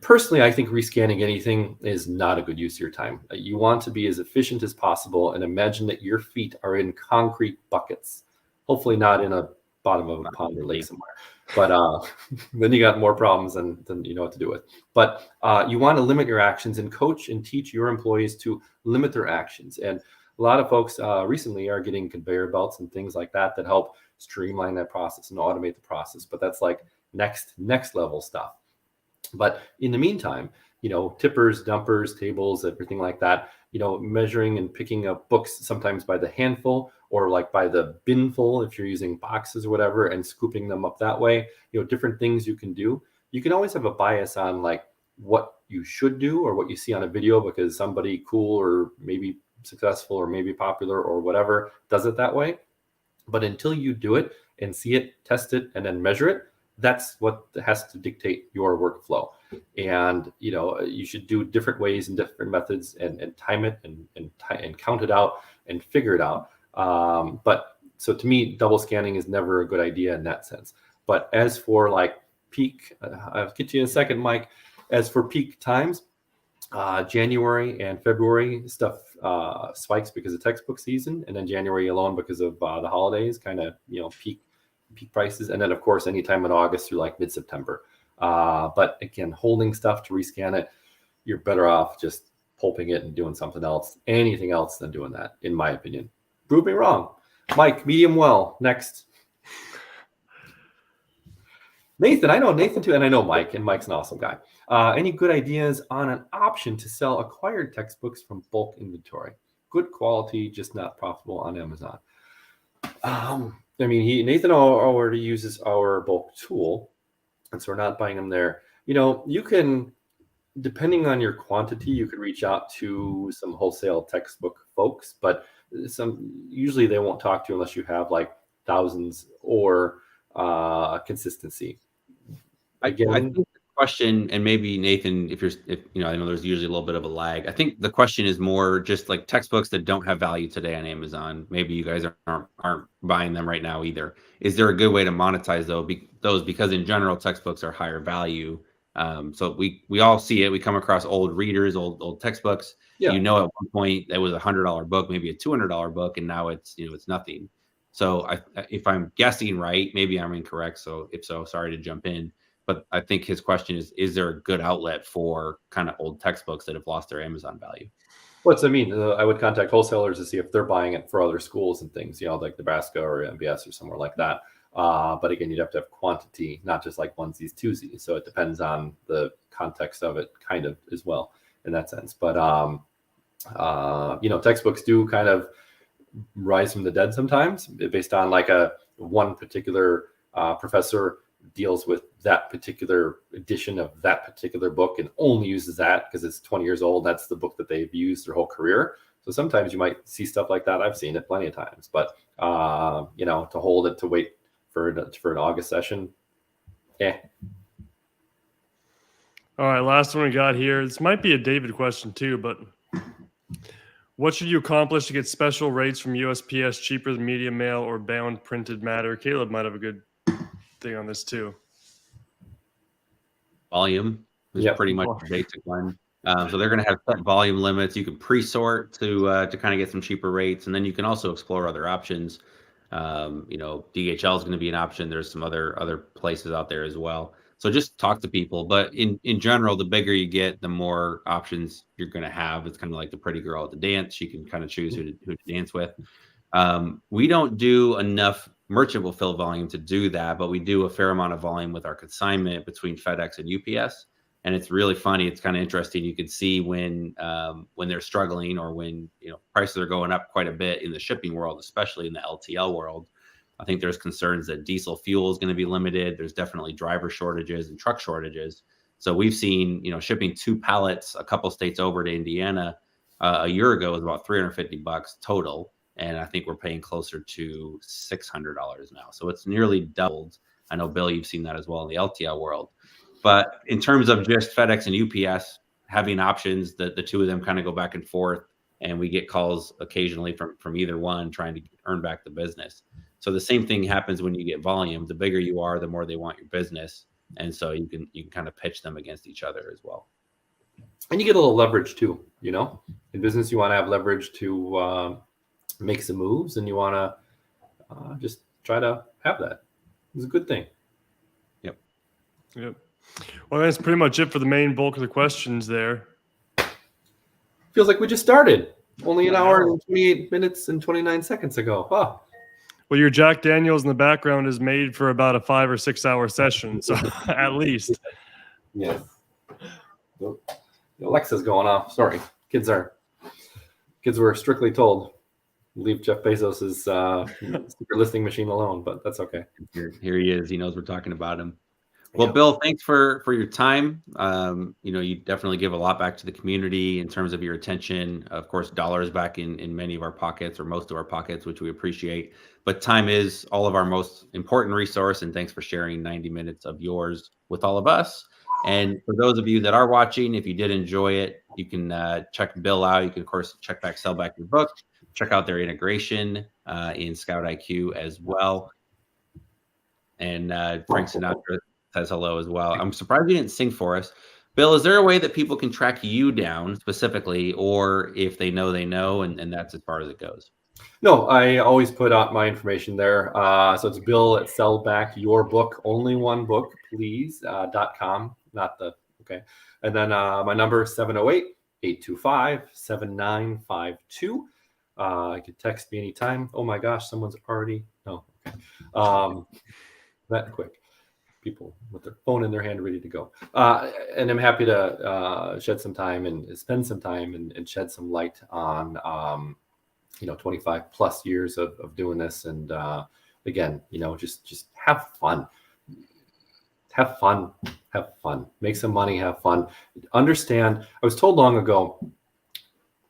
personally, I think rescanning anything is not a good use of your time. You want to be as efficient as possible and imagine that your feet are in concrete buckets, hopefully not in a bottom of a pond or lake somewhere. But then you got more problems than you know what to do with. But you want to limit your actions and coach and teach your employees to limit their actions. And a lot of folks recently are getting conveyor belts and things like that help streamline that process and automate the process. But that's like next level stuff. But in the meantime, you know, tippers, dumpers, tables, everything like that, you know, measuring and picking up books sometimes by the handful or like by the binful if you're using boxes or whatever and scooping them up that way, you know, different things you can do. You can always have a bias on like what you should do or what you see on a video because somebody cool or maybe successful or maybe popular or whatever does it that way. But until you do it and see it, test it, and then measure it, that's what has to dictate your workflow. And, you know, you should do different ways and different methods and time it and count it out and figure it out. But so to me, double scanning is never a good idea in that sense. But as for like peak, I'll get to you in a second, Mike. As for peak times, January and February stuff spikes because of textbook season. And then January alone because of the holidays kind of, you know, peak prices, and then of course anytime in August through like mid-September. But again, holding stuff to rescan it, you're better off just pulping it and doing something else, anything else than doing that, in my opinion. Prove me wrong. Mike, medium well, next. Nathan, I know Nathan too, and I know Mike, and Mike's an awesome guy. Any good ideas on an option to sell acquired textbooks from bulk inventory? Good quality, just not profitable on Amazon. I mean, Nathan already uses our bulk tool, and so we're not buying them there. You know, you can, depending on your quantity, you could reach out to some wholesale textbook folks, but usually they won't talk to you unless you have like thousands or consistency. Again, I think the question, and maybe Nathan, if you know, I know there's usually a little bit of a lag. I think the question is more just like textbooks that don't have value today on Amazon. Maybe you guys aren't buying them right now either. Is there a good way to monetize those? Because in general, textbooks are higher value. So we all see it. We come across old readers, old textbooks. Yeah. You know, at one point that was $100 book, maybe a $200 book, and now it's nothing. So if I'm guessing right, maybe I'm incorrect. So if so, sorry to jump in. But I think his question is there a good outlet for kind of old textbooks that have lost their Amazon value? What's I mean? I would contact wholesalers to see if they're buying it for other schools and things, you know, like Nebraska or MBS or somewhere like that. But again, you'd have to have quantity, not just like onesies, twosies. So it depends on the context of it kind of as well in that sense. But, you know, textbooks do kind of rise from the dead sometimes based on like one particular professor deals with that particular edition of that particular book and only uses that because it's 20 years old. That's the book that they've used their whole career. So sometimes you might see stuff like that. I've seen it plenty of times, but you know, to hold it, to wait for an August session. Yeah. All right. Last one we got here. This might be a David question too, but what should you accomplish to get special rates from USPS cheaper than media mail or bound printed matter? Caleb might have a good thing on this too. Volume is pretty much the basic one. So they're going to have set volume limits. You can pre-sort to kind of get some cheaper rates, and then you can also explore other options. You know, DHL is going to be an option. There's some other places out there as well. So just talk to people. But in general, the bigger you get, the more options you're going to have. It's kind of like the pretty girl at the dance. She can kind of choose who to dance with. We don't do enough merchant fulfill volume to do that, but we do a fair amount of volume with our consignment between FedEx and UPS. And it's really funny. It's kind of interesting. You can see when they're struggling, or when prices are going up quite a bit in the shipping world, especially in the LTL world. I think there's concerns that diesel fuel is going to be limited. There's definitely driver shortages and truck shortages. So we've seen, shipping 2 pallets a couple states over to Indiana a year ago was about $350 total. And I think we're paying closer to $600 now. So it's nearly doubled. I know, Bill, you've seen that as well in the LTL world. But in terms of just FedEx and UPS having options, the two of them kind of go back and forth, and we get calls occasionally from either one trying to earn back the business. So the same thing happens when you get volume. The bigger you are, the more they want your business. And so you can kind of pitch them against each other as well. And you get a little leverage too, In business, you want to have leverage to make some moves, and you want to just try to have that. It's a good thing. Yep. Well, that's pretty much it for the main bulk of the questions there. Feels like we just started. Only an hour and 28 minutes and 29 seconds ago. Huh. Well, your Jack Daniels in the background is made for about a 5 or 6 hour session, so at least. Yes. Alexa's going off. Sorry, kids were strictly told leave Jeff Bezos's secret listing machine alone, but that's okay. Here he is. He knows we're talking about him. Well, Bill, thanks for your time. You definitely give a lot back to the community in terms of your attention. Of course, dollars back in many of our pockets, or most of our pockets, which we appreciate. But time is all of our most important resource, and thanks for sharing 90 minutes of yours with all of us. And for those of you that are watching, if you did enjoy it, you can check Bill out. You can, of course, check back, sell back your book. Check out their integration in Scout IQ as well. And Frank Sinatra says hello as well. I'm surprised you didn't sing for us. Bill, is there a way that people can track you down specifically, or if they know, and that's as far as it goes? No, I always put out my information there. So it's Bill at Sell Back Your Book, only one book, please, .com, not the, okay. And then my number is 708-825-7952. You can text me anytime. Oh my gosh, someone's already, no, okay. That quick. People with their phone in their hand ready to go. And I'm happy to shed some time and spend some time and shed some light on, 25 plus years of doing this. And again, just have fun. Have fun. Make some money, have fun. Understand, I was told long ago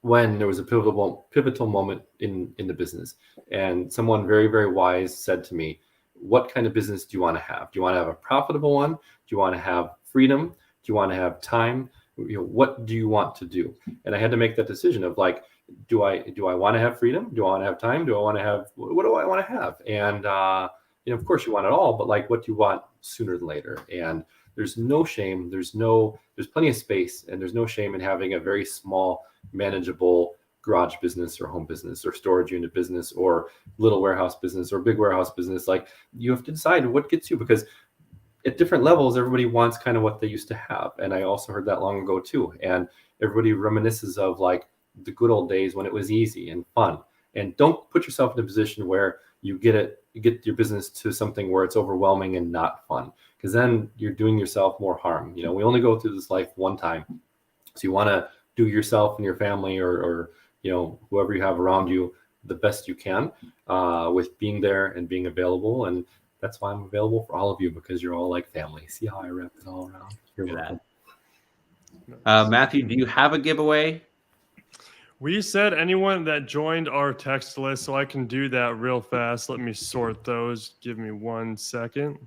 when there was a pivotal moment in the business, and someone very, very wise said to me, what kind of business do you want to have? Do you want to have a profitable one? Do you want to have freedom? Do you want to have time? What do you want to do? And I had to make that decision of like, do I want to have freedom? Do I want to have time? Do I want to have, what do I want to have? And, of course you want it all, but like, what do you want sooner than later? And there's no shame. There's plenty of space, and there's no shame in having a very small, manageable garage business or home business or storage unit business or little warehouse business or big warehouse business. Like, you have to decide what gets you, because at different levels, everybody wants kind of what they used to have. And I also heard that long ago too. And everybody reminisces of like the good old days when it was easy and fun. And don't put yourself in a position where you get your business to something where it's overwhelming and not fun, because then you're doing yourself more harm. We only go through this life one time. So you want to do yourself and your family or whoever you have around you the best you can with being there and being available. And that's why I'm available for all of you, because you're all like family. See how I wrap it all around? You're welcome. Matthew, do you have a giveaway? We said anyone that joined our text list, so I can do that real fast. Let me sort those. Give me 1 second.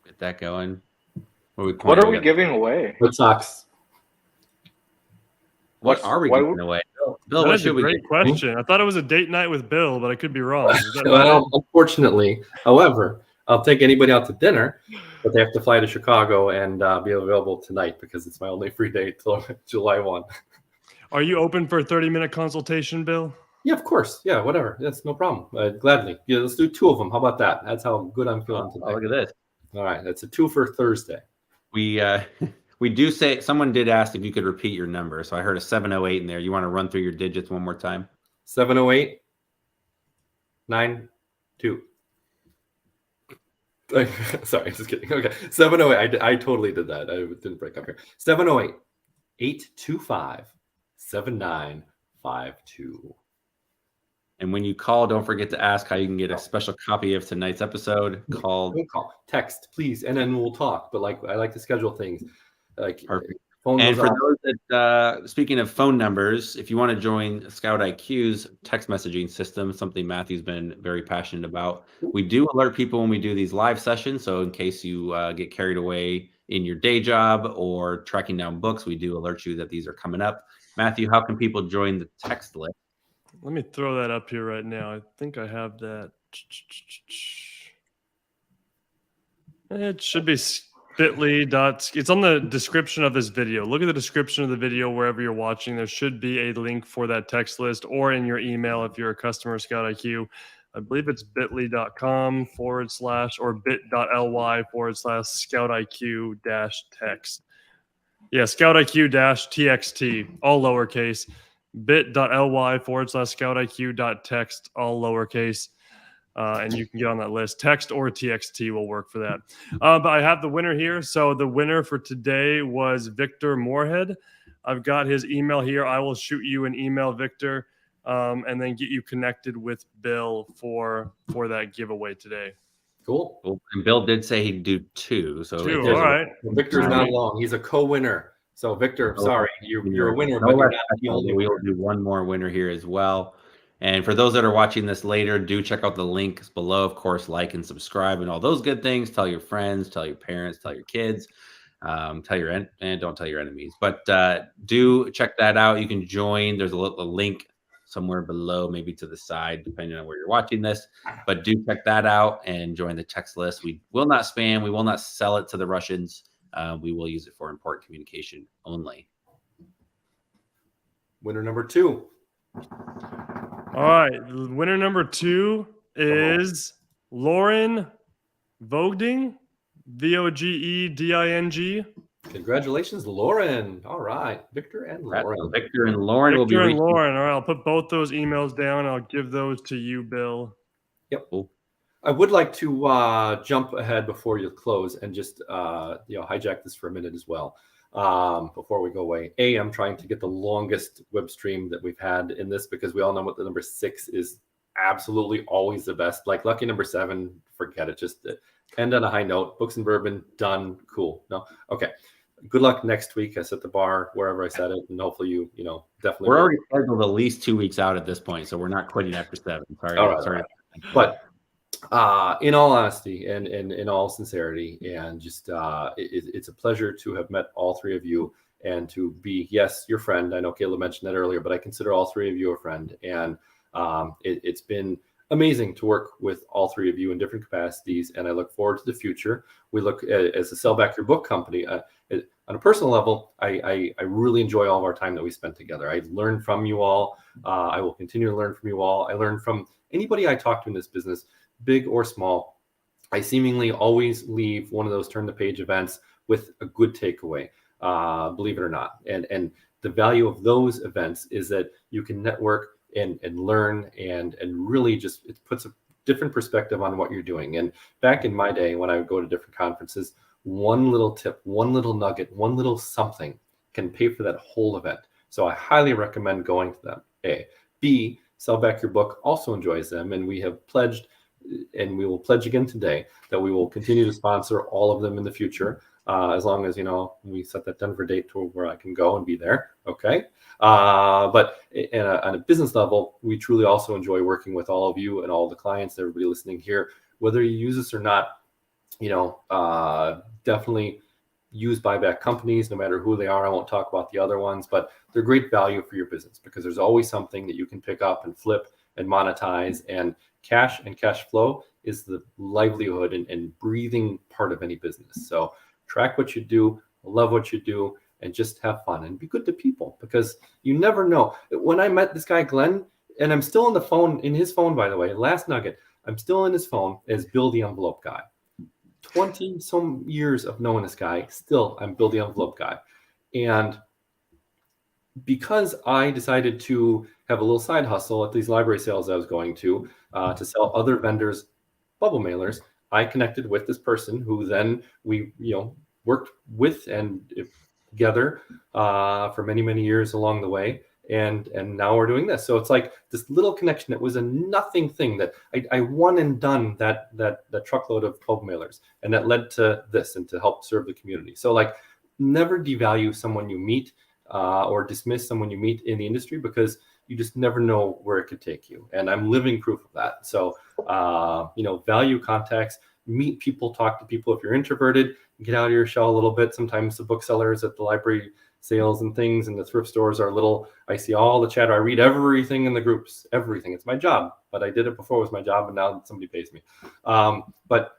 Get that going. What are we giving away? Red Sox. What are we giving away? Bill, what That's a should we great get? question. I thought it was a date night with Bill, but I could be wrong. Is that right? Well, unfortunately, however, I'll take anybody out to dinner, but they have to fly to Chicago and be available tonight, because it's my only free day till July 1. Are you open for a 30-minute consultation, Bill? Yeah, of course. Yeah, whatever. That's no problem. Gladly. Yeah, let's do 2 of them. How about that? That's how good I'm feeling today. Oh, look at this. All right, that's a 2 for Thursday. We do say, someone did ask if you could repeat your number. So I heard a 708 in there. You want to run through your digits one more time? 708 92. Sorry, just kidding. Okay, 708. I totally did that. I didn't break up here. 708 825 7952. And when you call, don't forget to ask how you can get a special copy of tonight's episode. Don't call, text, please, and then we'll talk. But like, I like to schedule things. Like, perfect. Phone and goes for off. those that, speaking of phone numbers, if you want to join Scout IQ's text messaging system, something Matthew's been very passionate about, we do alert people when we do these live sessions. So in case you get carried away in your day job or tracking down books, we do alert you that these are coming up. Matthew, how can people join the text list? Let me throw that up here right now. I think I have that. It should be bit.ly. It's on the description of this video. Look at the description of the video wherever you're watching. There should be a link for that text list, or in your email if you're a customer of Scout IQ. I believe it's bit.ly.com/ or bit.ly/Scout IQ -text. Yeah, Scout IQ -txt, all lowercase. bit.ly/Scout IQ -text, all lowercase. And you can get on that list. Text or TXT will work for that. But I have the winner here. So the winner for today was Victor Moorhead. I've got his email here. I will shoot you an email, Victor, and then get you connected with Bill for that giveaway today. Cool. And Bill did say he'd do two. So Two, all right. Victor's not alone. He's a co-winner. So Victor, sorry, you're a winner, but you're not the only winner. We'll do one more winner here as well. And for those that are watching this later, do check out the links below. Of course, like and subscribe and all those good things. Tell your friends, tell your parents, tell your kids, don't tell your enemies. But do check that out. You can join. There's a link somewhere below, maybe to the side, depending on where you're watching this. But do check that out and join the text list. We will not spam. We will not sell it to the Russians. We will use it for important communication only. Winner number 2. All right. Winner number 2 is Lauren Vogding, Vogeding. Congratulations, Lauren. All right. Victor and Lauren. Victor and Lauren will be Victor and Lauren. All right. I'll put both those emails down. I'll give those to you, Bill. Yep. Cool. I would like to jump ahead before you close and just hijack this for a minute as well. Before we go away, I'm trying to get the longest web stream that we've had in this, because we all know what the number 6 is absolutely always the best. Like lucky number 7, forget it. Just end on a high note. Books and Bourbon, done. Cool. No, okay. Good luck next week. I set the bar wherever I set it, and hopefully you definitely. We're already scheduled at least 2 weeks out at this point, so we're not quitting after 7. Sorry. All right. But in all honesty and in all sincerity, and just it's a pleasure to have met all 3 of you, and to be, yes, your friend. I know Caleb mentioned that earlier, but I consider all 3 of you a friend, and it's been amazing to work with all 3 of you in different capacities, and I look forward to the future. We look as a Sell Back Your Book company. On a personal level, I really enjoy all of our time that we spent together. I learned from you all. I will continue to learn from you all. I learn from anybody I talk to in this business, big or small. I seemingly always leave one of those turn the page events with a good takeaway, believe it or not. And the value of those events is that you can network and learn and really just, it puts a different perspective on what you're doing. And back in my day, when I would go to different conferences, one little tip, one little nugget, one little something can pay for that whole event. So I highly recommend going to them. A. B, Sell Back Your Book also enjoys them, and we have pledged, and we will pledge again today, that we will continue to sponsor all of them in the future, as long as we set that Denver date to where I can go and be there. Okay. But on a business level, we truly also enjoy working with all of you and all the clients, everybody listening here, whether you use us or not. Definitely use buyback companies, no matter who they are. I won't talk about the other ones, but they're great value for your business, because there's always something that you can pick up and flip and monetize. And cash and cash flow is the livelihood and breathing part of any business. So track what you do, love what you do, and just have fun and be good to people, because you never know. When I met this guy, Glenn, and I'm still in his phone, by the way, last nugget, I'm still in his phone as Bill the Envelope Guy. 20 some years of knowing this guy, still I'm build the envelope guy. And because I decided to have a little side hustle at these library sales I was going to sell other vendors bubble mailers, I connected with this person who then we worked with and together for many, many years along the way. And now we're doing this. So it's like this little connection that was a nothing thing that I won and done that truckload of bubble mailers, and that led to this and to help serve the community. So like, never devalue someone you meet or dismiss someone you meet in the industry, because you just never know where it could take you. And I'm living proof of that. So value contacts, meet people, talk to people. If you're introverted, get out of your shell a little bit. Sometimes the booksellers at the library sales and things and the thrift stores are I see all the chatter. I read everything in the groups, everything. It's my job, but I did it before it was my job, and now somebody pays me. But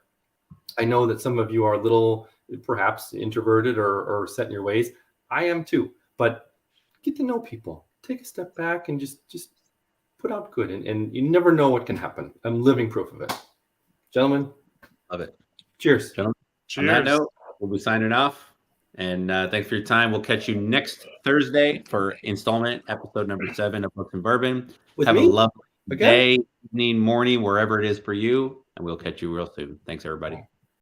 I know that some of you are a little perhaps introverted or set in your ways. I am too, but get to know people. Take a step back and just put out good, and you never know what can happen. I'm living proof of it. Gentlemen, love it. Cheers. Gentlemen, Cheers. on that note, we'll be signing off. And thanks for your time. We'll catch you next Thursday for installment episode number 7 of Books and Bourbon. Have a lovely day, evening, morning, wherever it is for you. And we'll catch you real soon. Thanks, everybody.